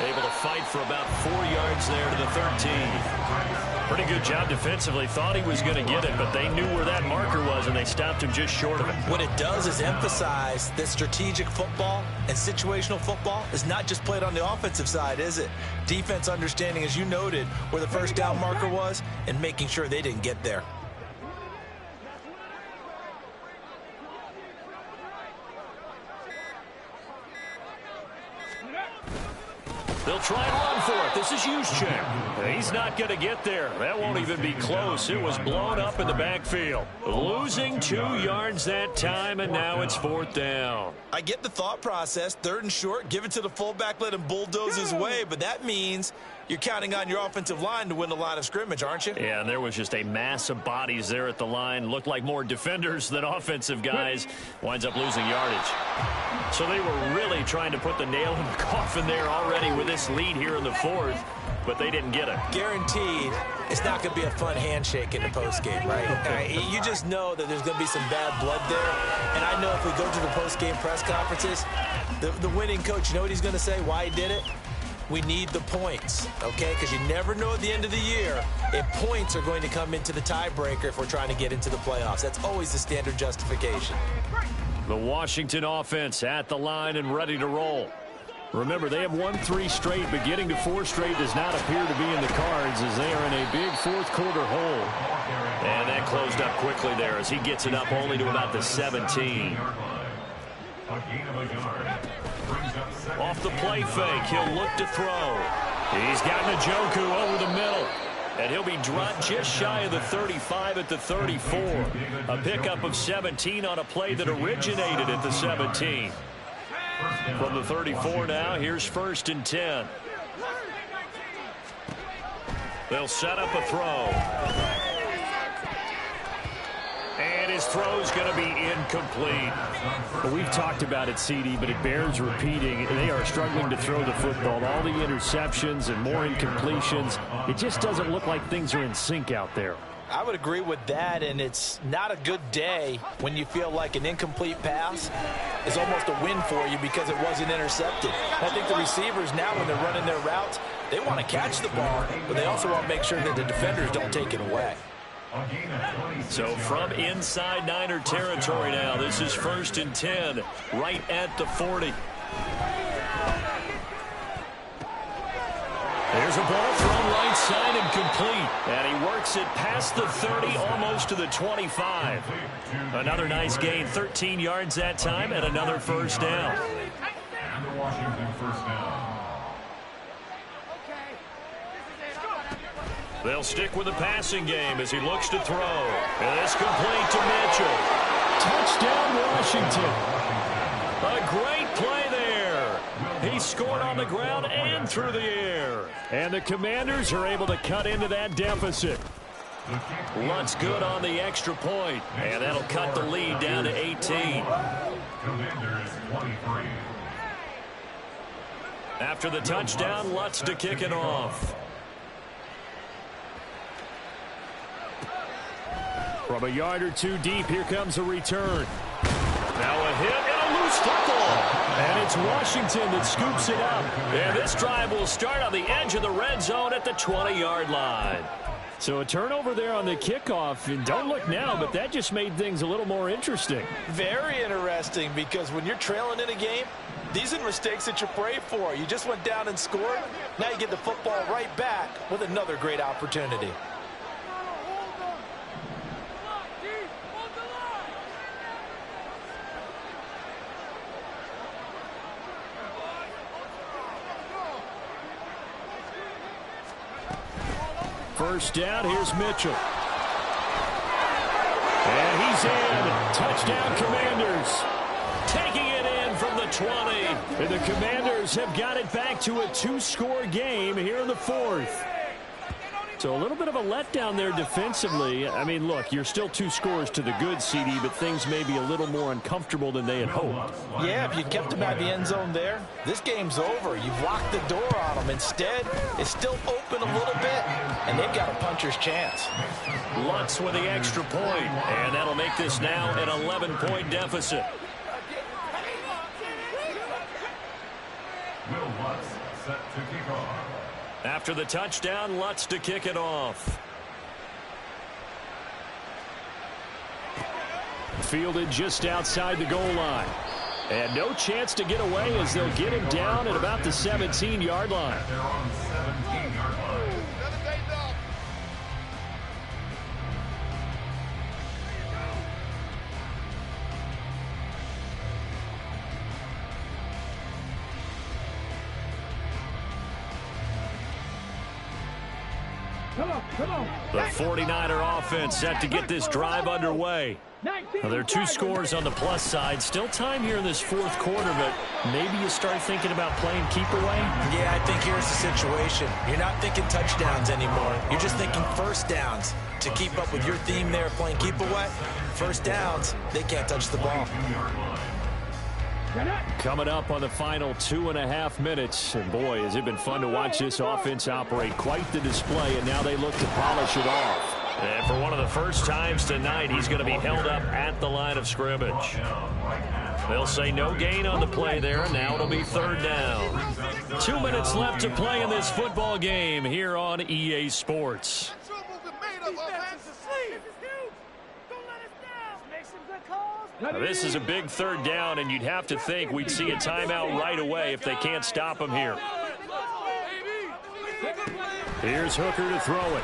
Able to fight for about 4 yards there to the 13. Pretty good job defensively. Thought he was going to get it, but they knew where that marker was, and they stopped him just short of it. What it does is emphasize that strategic football and situational football is not just played on the offensive side, is it? Defense understanding, as you noted, where the first down marker was and making sure they didn't get there. They'll try and run for it. This is Juszczyk. He's not going to get there. That won't even be close. It was blown up in the backfield. Losing 2 yards that time, and now it's 4th down. I get the thought process. 3rd and short, give it to the fullback, let him bulldoze his way, but that means you're counting on your offensive line to win the line of scrimmage, aren't you? Yeah, and there was just a mass of bodies there at the line. Looked like more defenders than offensive guys. Winds up losing yardage. So they were really trying to put the nail in the coffin there already with this lead here in the 4th, but they didn't get it. Guaranteed it's not going to be a fun handshake in the postgame, right? You just know that there's going to be some bad blood there. And I know if we go to the postgame press conferences, the winning coach, you know what he's going to say, why he did it? We need the points, okay? Because you never know at the end of the year if points are going to come into the tiebreaker if we're trying to get into the playoffs. That's always the standard justification. The Washington offense at the line and ready to roll. Remember, they have won 3 straight, but getting to 4 straight does not appear to be in the cards as they are in a big 4th quarter hole. And that closed up quickly there as he gets it up only to about the 17. Off the play fake, he'll look to throw. He's got Njoku over the middle. And he'll be dropped just shy of the 35 at the 34. A pickup of 17 on a play that originated at the 17. From the 34 now, here's 1st and 10. They'll set up a throw. And his throw's going to be incomplete. Well, we've talked about it, CD, but it bears repeating. They are struggling to throw the football. All the interceptions and more incompletions. It just doesn't look like things are in sync out there. I would agree with that, and it's not a good day when you feel like an incomplete pass is almost a win for you because it wasn't intercepted. I think the receivers now, when they're running their routes, they want to catch the ball, but they also want to make sure that the defenders don't take it away. So from inside Niner territory now, this is 1st and 10, right at the 40. There's a ball thrown right side and complete. And he works it past the 30, almost to the 25. Another nice gain, 13 yards that time, and another 1st down. And the Washington 1st down. They'll stick with the passing game as he looks to throw. And it's complete to Mitchell. Touchdown, Washington. A great play there. He scored on the ground and through the air. And the Commanders are able to cut into that deficit. Lutz good on the extra point. And that'll cut the lead down to 18. Commanders 23. After the touchdown, Lutz to kick it off. From a yard or 2 deep, here comes a return. Now a hit and a loose football. And it's Washington that scoops it up. And this drive will start on the edge of the red zone at the 20-yard line. So a turnover there on the kickoff. And don't look now, but that just made things a little more interesting. Very interesting, because when you're trailing in a game, these are mistakes that you pray for. You just went down and scored. Now you get the football right back with another great opportunity. First down, here's Mitchell. And he's in. Touchdown, Commanders. Taking it in from the 20. And the Commanders have got it back to a 2-score game here in the 4th. So a little bit of a letdown there defensively. I mean, look, you're still 2 scores to the good, CD, but things may be a little more uncomfortable than they had hoped. Yeah, if you kept them at the end zone there, this game's over. You've locked the door on them. Instead, it's still open a little bit, and they've got a puncher's chance. Lutz with the extra point, and that'll make this now an 11-point deficit. Will Lutz set to kick After the touchdown, Lutz to kick it off. Fielded just outside the goal line. And no chance to get away as they'll get him down at about the 17-yard line. They're on the 17-yard line. The 49er offense set to get this drive underway. Now, there are 2 scores on the plus side. Still time here in this fourth quarter, but maybe you start thinking about playing keep away? Yeah, I think here's the situation. You're not thinking touchdowns anymore. You're just thinking first downs. To keep up with your theme there, playing keep away, first downs, they can't touch the ball. Coming up on the final 2.5 minutes. And boy, has it been fun to watch this offense operate. Quite the display, and now they look to polish it off. And for one of the first times tonight, he's going to be held up at the line of scrimmage. They'll say no gain on the play there. Now it'll be third down. 2 minutes left to play in this football game here on EA Sports. Now, this is a big third down, and you'd have to think we'd see a timeout right away if they can't stop him here. Here's Hooker to throw it.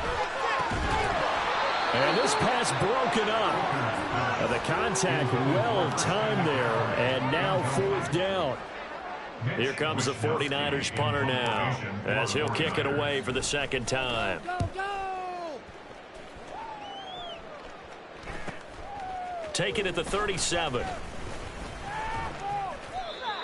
And this pass broken up. Now, the contact well timed there, and now fourth down. Here comes the 49ers punter now as he'll kick it away for the second time. Take it at the 37.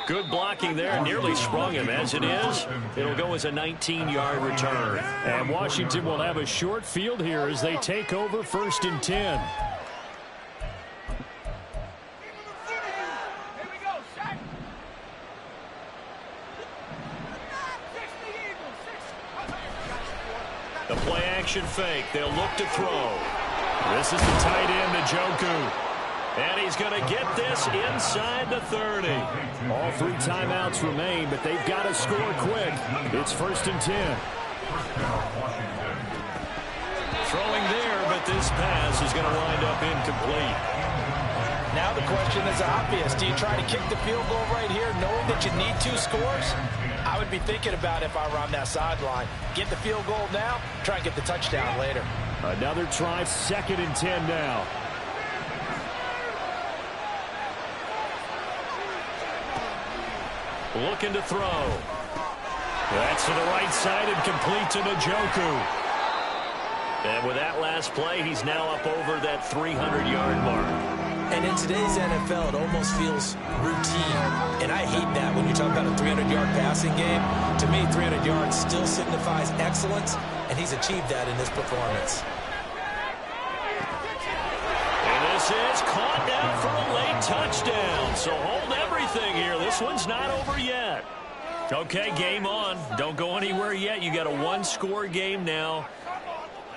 Good blocking there. Nearly sprung him. As it is, it'll go as a 19-yard return. And Washington will have a short field here as they take over 1st and 10. The play action fake. They'll look to throw. This is the tight end, Njoku. And he's going to get this inside the 30. All 3 timeouts remain, but they've got to score quick. It's 1st and 10. Throwing there, but this pass is going to wind up incomplete. Now the question is obvious. Do you try to kick the field goal right here knowing that you need 2 scores? I would be thinking about it if I were on that sideline. Get the field goal now, try and get the touchdown later. Another try, 2nd and 10 now. Looking to throw. That's to the right side and complete to Njoku. And with that last play, he's now up over that 300-yard mark. And in today's NFL, it almost feels routine. And I hate that when you talk about a 300-yard passing game. To me, 300 yards still signifies excellence, and he's achieved that in this performance. And this is caught down for a late touchdown. So hold everything here. This one's not over yet. Okay, game on. Don't go anywhere yet. You got a 1-score game now.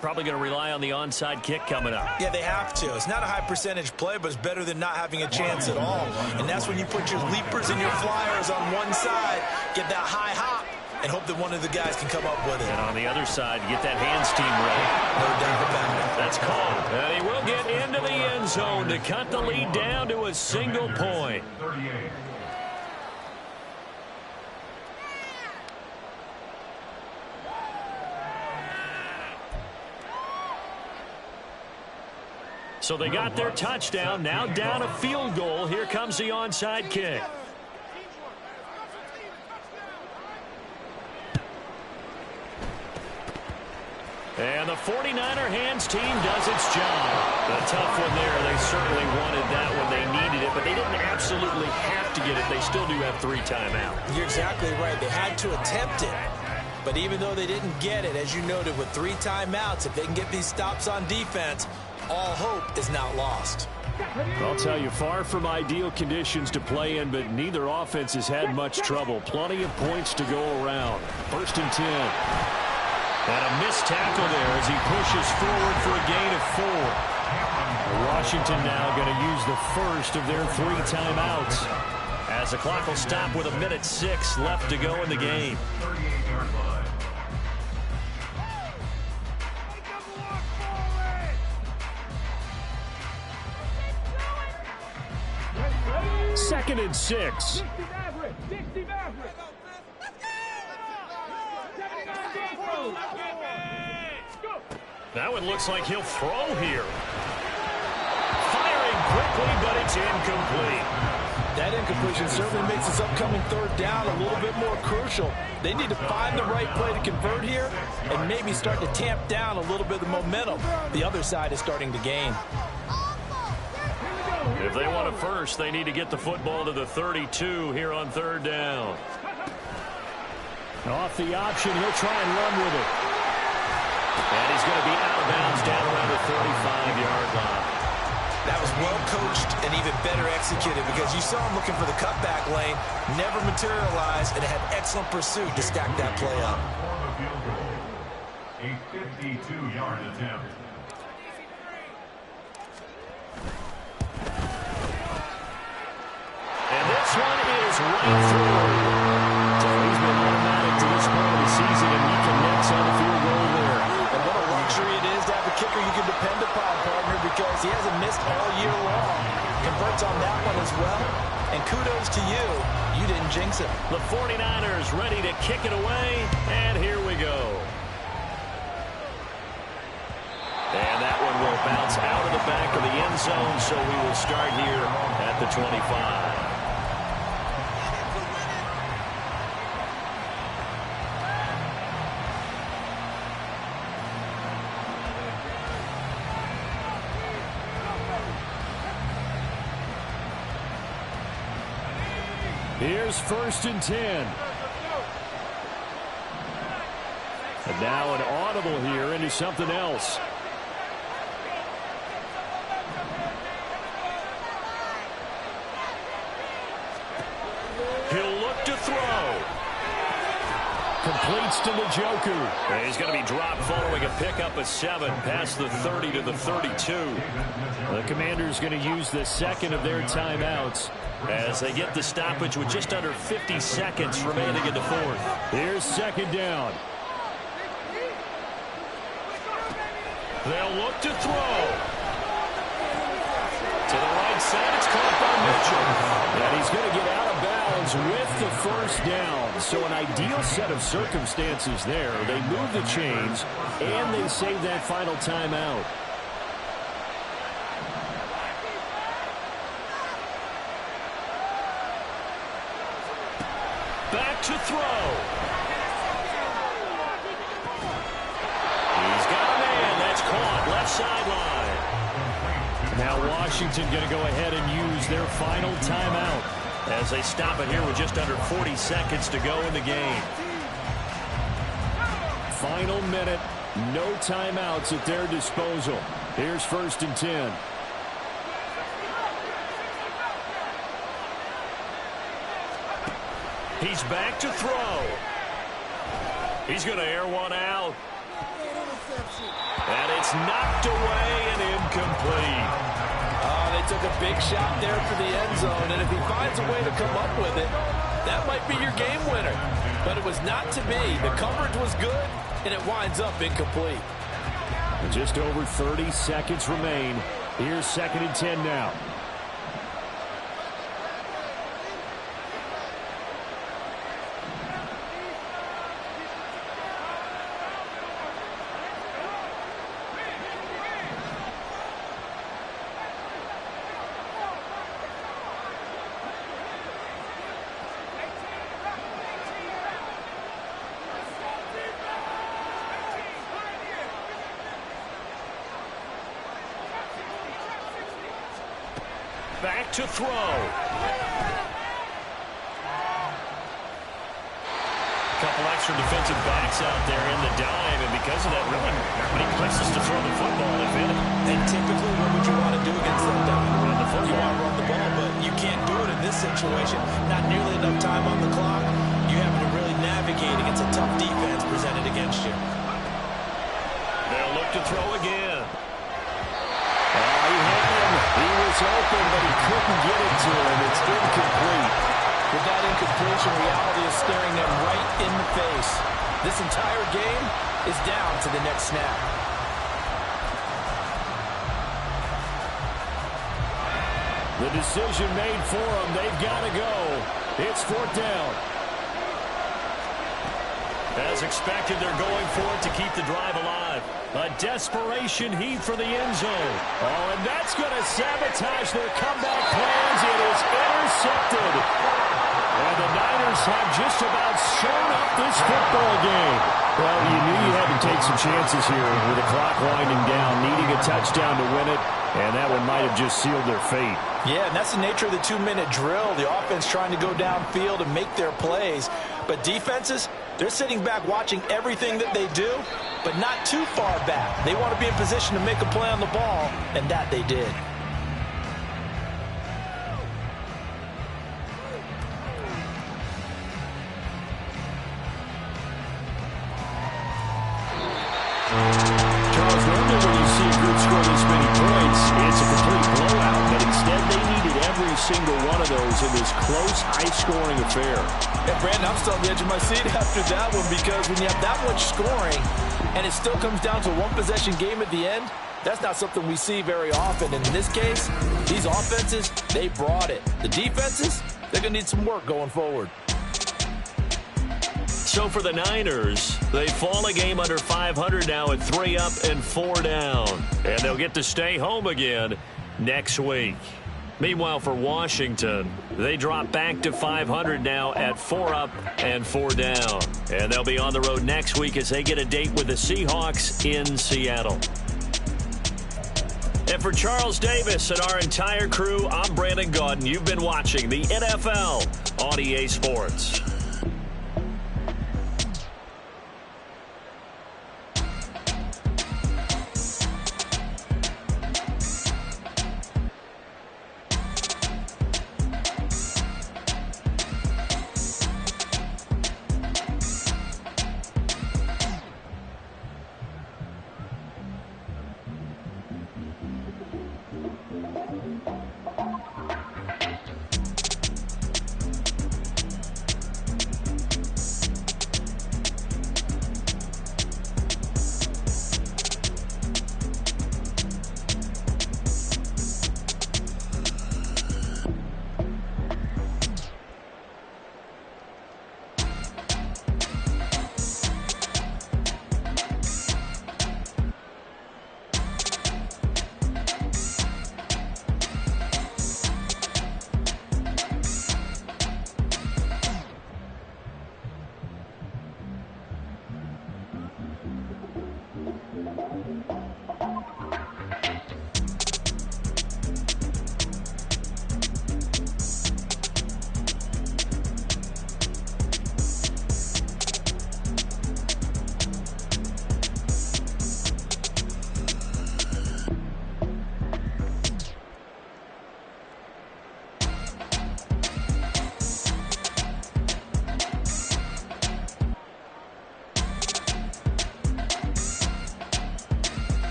Probably going to rely on the onside kick coming up. Yeah, they have to. It's not a high percentage play, but it's better than not having a chance at all. And that's when you put your leapers and your flyers on one side, get that high hop, and hope that one of the guys can come up with it. And on the other side, get that hands team ready. No doubt about it. That's called. And he will get into the end zone to cut the lead down to a single point. 38. So they got their touchdown, now down a field goal. Here comes the onside kick. And the 49er hands team does its job. A tough one there. They certainly wanted that when they needed it, but they didn't absolutely have to get it. They still do have 3 timeouts. You're exactly right. They had to attempt it. But even though they didn't get it, as you noted, with 3 timeouts, if they can get these stops on defense, all hope is not lost. I'll tell you, far from ideal conditions to play in, but neither offense has had much trouble. Plenty of points to go around. 1st and 10. And a missed tackle there as he pushes forward for a gain of 4. Washington now going to use the first of their 3 timeouts, as the clock will stop with 1:06 left to go in the game. 2nd and 6. Now it looks like he'll throw here. Firing quickly, but it's incomplete. That incompletion certainly makes this upcoming 3rd down a little bit more crucial. They need to find the right play to convert here and maybe start to tamp down a little bit of the momentum the other side is starting to gain. If they want a first, they need to get the football to the 32 here on 3rd down. Off the option, he'll try and run with it. And he's going to be out of bounds down around the 35-yard line. That was well coached and even better executed because you saw him looking for the cutback lane, never materialized, and had excellent pursuit to stack that play up. A 52-yard attempt. And this one is right through. So he's been automatic to this point of the season, and he connects on the field goal there. And what a luxury it is to have a kicker you can depend upon, partner, because he hasn't missed all year long. Converts on that one as well. And kudos to you. You didn't jinx it. The 49ers ready to kick it away, and here we go. And that one will bounce out of the back of the end zone, so we will start here at the 25. Here's 1st and 10. And now an audible here into something else. He'll look to throw. Completes to Njoku. And he's going to be dropped following a pickup of 7 past the 30 to the 32. The Commanders going to use the 2nd of their timeouts as they get the stoppage with just under 50 seconds remaining in the 4th. Here's 2nd down. They'll look to throw. To the right side, it's caught by Mitchell. And he's going to get out of bounds with the 1st down. So an ideal set of circumstances there. They move the chains, and they save that final timeout. Back to throw. He's got a man. That's caught. Left sideline. Now Washington going to go ahead and use their final timeout as they stop it here with just under 40 seconds to go in the game. Final minute. No timeouts at their disposal. Here's 1st and 10. He's back to throw. He's going to air one out. And it's knocked away and incomplete. They took a big shot there for the end zone, and if he finds a way to come up with it, that might be your game winner. But it was not to be. The coverage was good, and it winds up incomplete. Just over 30 seconds remain. Here's 2nd and 10 now. Back to throw. A couple extra defensive backs out there in the dime, and because of that, really not many places to throw the football, if any. And typically, what would you want to do against that dime? Run the football. You want to run the ball, but you can't do it in this situation. Not nearly enough time on the clock. You have to really navigate against a tough defense presented against you. They'll look to throw again. He had him. He was open, but he couldn't get it to him. It's incomplete. With that incompletion, reality is staring them right in the face. This entire game is down to the next snap. The decision made for them. They've got to go. It's 4th down. As expected, they're going for it to keep the drive alive. A desperation heave for the end zone. Oh, and that's going to sabotage their comeback plans. It is intercepted. And the Niners have just about sewn up this football game. Well, you knew you had to take some chances here with the clock winding down, needing a touchdown to win it, and that one might have just sealed their fate. Yeah, and that's the nature of the 2-minute drill. The offense trying to go downfield and make their plays. But defenses, they're sitting back watching everything that they do, but not too far back. They want to be in position to make a play on the ball, and that they did. Charles, normally when you see a group score this many points, it's a complete blowout, but instead they needed every single one of those in this close, high-scoring affair. Yeah, Brandon, I'm still on the edge of my seat after that one because when you have that much scoring and it still comes down to a one-possession game at the end, that's not something we see very often. And in this case, these offenses, they brought it. The defenses, they're going to need some work going forward. So for the Niners, they fall a game under 500 now at 3 up and 4 down. And they'll get to stay home again next week. Meanwhile, for Washington, they drop back to 500 now at 4 up and 4 down. And they'll be on the road next week as they get a date with the Seahawks in Seattle. And for Charles Davis and our entire crew, I'm Brandon Gaudin. You've been watching the NFL on EA Sports.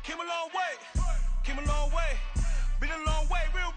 Came a long way. Been a long way, real